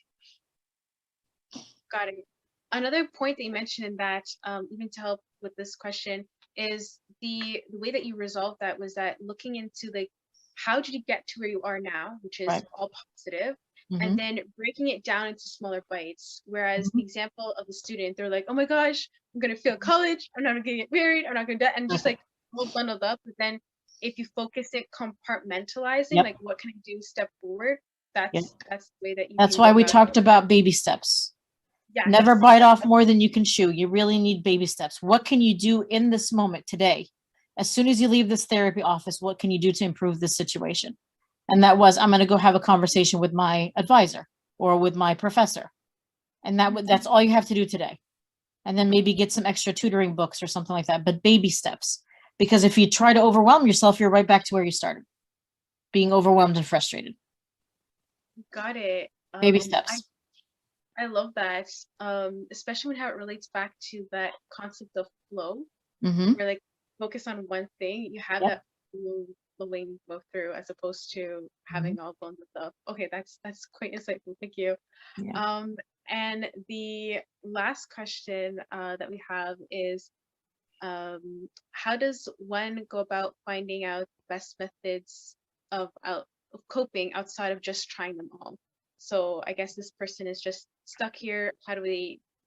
Speaker 3: Got it. Another point that you mentioned in that, even to help with this question, is the way that you resolved that was that looking into like, how did you get to where you are now, which is
Speaker 2: Right.
Speaker 3: all positive,
Speaker 2: Mhm.
Speaker 3: and then breaking it down into smaller bites. Whereas the example of the student, they're like, oh my gosh, I'm going to fail college. I'm not going to get married. I'm not going to, and just like all bundled up. But then if you focus it compartmentalizing,
Speaker 2: Yep.
Speaker 3: like what can I do step forward? That's
Speaker 2: Yep.
Speaker 3: that's the way that you
Speaker 2: That's
Speaker 3: can
Speaker 2: why
Speaker 3: go
Speaker 2: we
Speaker 3: about it.
Speaker 2: talked about baby steps.
Speaker 3: Yes.
Speaker 2: Never bite off more than you can chew. You really need baby steps. What can you do in this moment today? As soon as you leave this therapy office, what can you do to improve this situation? And that was, I'm going to go have a conversation with my advisor or with my professor. And that's all you have to do today. And then maybe get some extra tutoring books or something like that, but baby steps. Because if you try to overwhelm yourself, you're right back to where you started, being overwhelmed and frustrated.
Speaker 3: Got it.
Speaker 2: Baby steps.
Speaker 3: I love that, especially when how it relates back to that concept of flow,
Speaker 2: Mm-hmm.
Speaker 3: where like focus on one thing, you have
Speaker 2: Yep.
Speaker 3: that flowing go through as opposed to having all bundled up. Okay, that's quite insightful. Thank you.
Speaker 2: Yeah.
Speaker 3: And the last question that we have is, how does one go about finding out the best methods of coping outside of just trying them all? So I guess this person is just stuck here.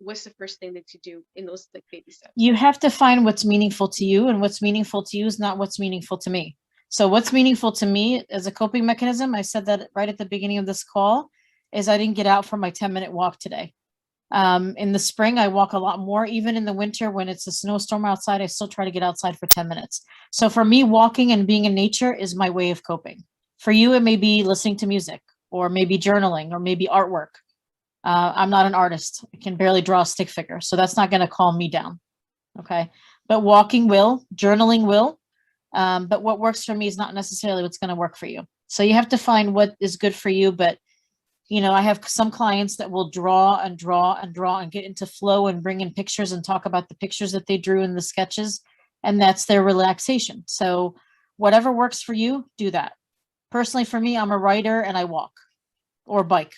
Speaker 3: What's the first thing that you do in those like baby steps?
Speaker 2: You have to find what's meaningful to you, and what's meaningful to you is not what's meaningful to me. So what's meaningful to me as a coping mechanism, I said that right at the beginning of this call, is I didn't get out for my 10-minute walk today. In the spring, I walk a lot more. Even in the winter, when it's a snowstorm outside, I still try to get outside for 10 minutes. So for me, walking and being in nature is my way of coping. For you, it may be listening to music, or maybe journaling, or maybe artwork. I'm not an artist. I can barely draw a stick figure. So that's not going to calm me down. Okay. But walking will, journaling will. But what works for me is not necessarily what's going to work for you. So you have to find what is good for you. But, I have some clients that will draw and draw and draw and get into flow and bring in pictures and talk about the pictures that they drew in the sketches. And that's their relaxation. So whatever works for you, do that. Personally, for me, I'm a writer and I walk or bike.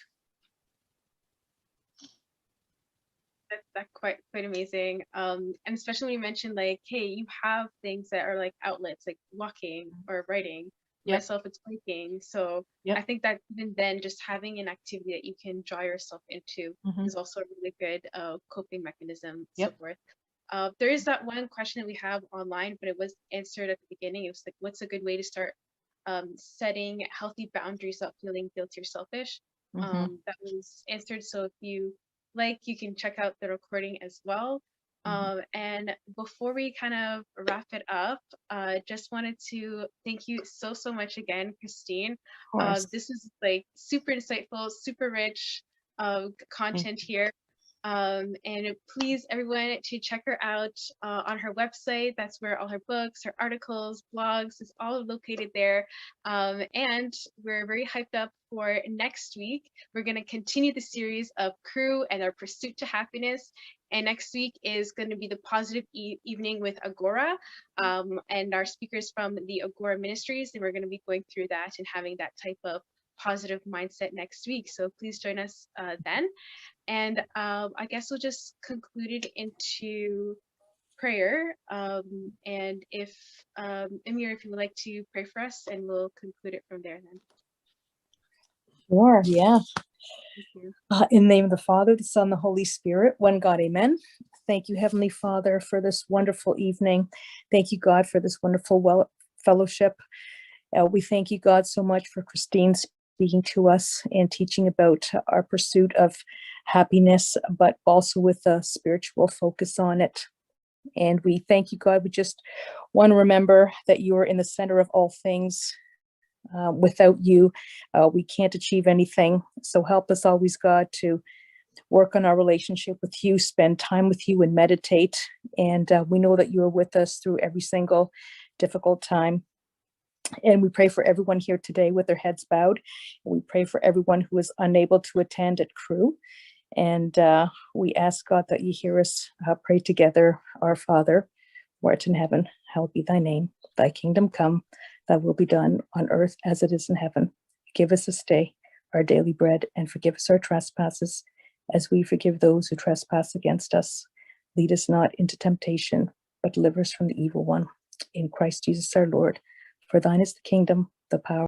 Speaker 3: That's quite amazing. And especially when you mentioned like, hey, you have things that are like outlets, like walking or writing.
Speaker 2: Yep.
Speaker 3: Myself, it's biking. So
Speaker 2: Yep.
Speaker 3: I think that even then, just having an activity that you can draw yourself into
Speaker 2: Mhm.
Speaker 3: is also a really good coping mechanism.
Speaker 2: Yep.
Speaker 3: So forth. There is that one question that we have online, but it was answered at the beginning. It was like, what's a good way to start setting healthy boundaries without feeling guilty or selfish?
Speaker 2: Mhm.
Speaker 3: That was answered. So if you like, you can check out the recording as well. And before we kind of wrap it up, just wanted to thank you so much again, Christine.
Speaker 2: Of course.
Speaker 3: This is like super insightful, super rich content here. And please, everyone, to check her out on her website. That's where all her books, her articles, blogs is all located there. And we're very hyped up for next week. We're going to continue the series of Crew and our pursuit to happiness. And next week is going to be the positive evening with Agora and our speakers from the Agora Ministries. And we're going to be going through that and having that type of positive mindset next week. So please join us then. And I guess we'll just conclude it into prayer. And if Amir, if you would like to pray for us, and we'll conclude it from there then.
Speaker 4: Sure, yeah.
Speaker 3: Thank you.
Speaker 4: In the name of the Father, the Son, the Holy Spirit, one God, amen. Thank you, Heavenly Father, for this wonderful evening. Thank you, God, for this wonderful fellowship. We thank you, God, so much for Christine speaking to us and teaching about our pursuit of happiness, but also with a spiritual focus on it. And we thank you, God. We just want to remember that you are in the center of all things. Without you, we can't achieve anything. So help us always, God, to work on our relationship with you, spend time with you and meditate. And we know that you are with us through every single difficult time. And we pray for everyone here today with their heads bowed. We pray for everyone who is unable to attend at Crew. And we ask, God, that you hear us pray together. Our Father, who art in heaven, hallowed be thy name. Thy kingdom come, thy will be done on earth as it is in heaven. Give us this day our daily bread, and forgive us our trespasses, as we forgive those who trespass against us. Lead us not into temptation, but deliver us from the evil one. In Christ Jesus our Lord. For thine is the kingdom, the power,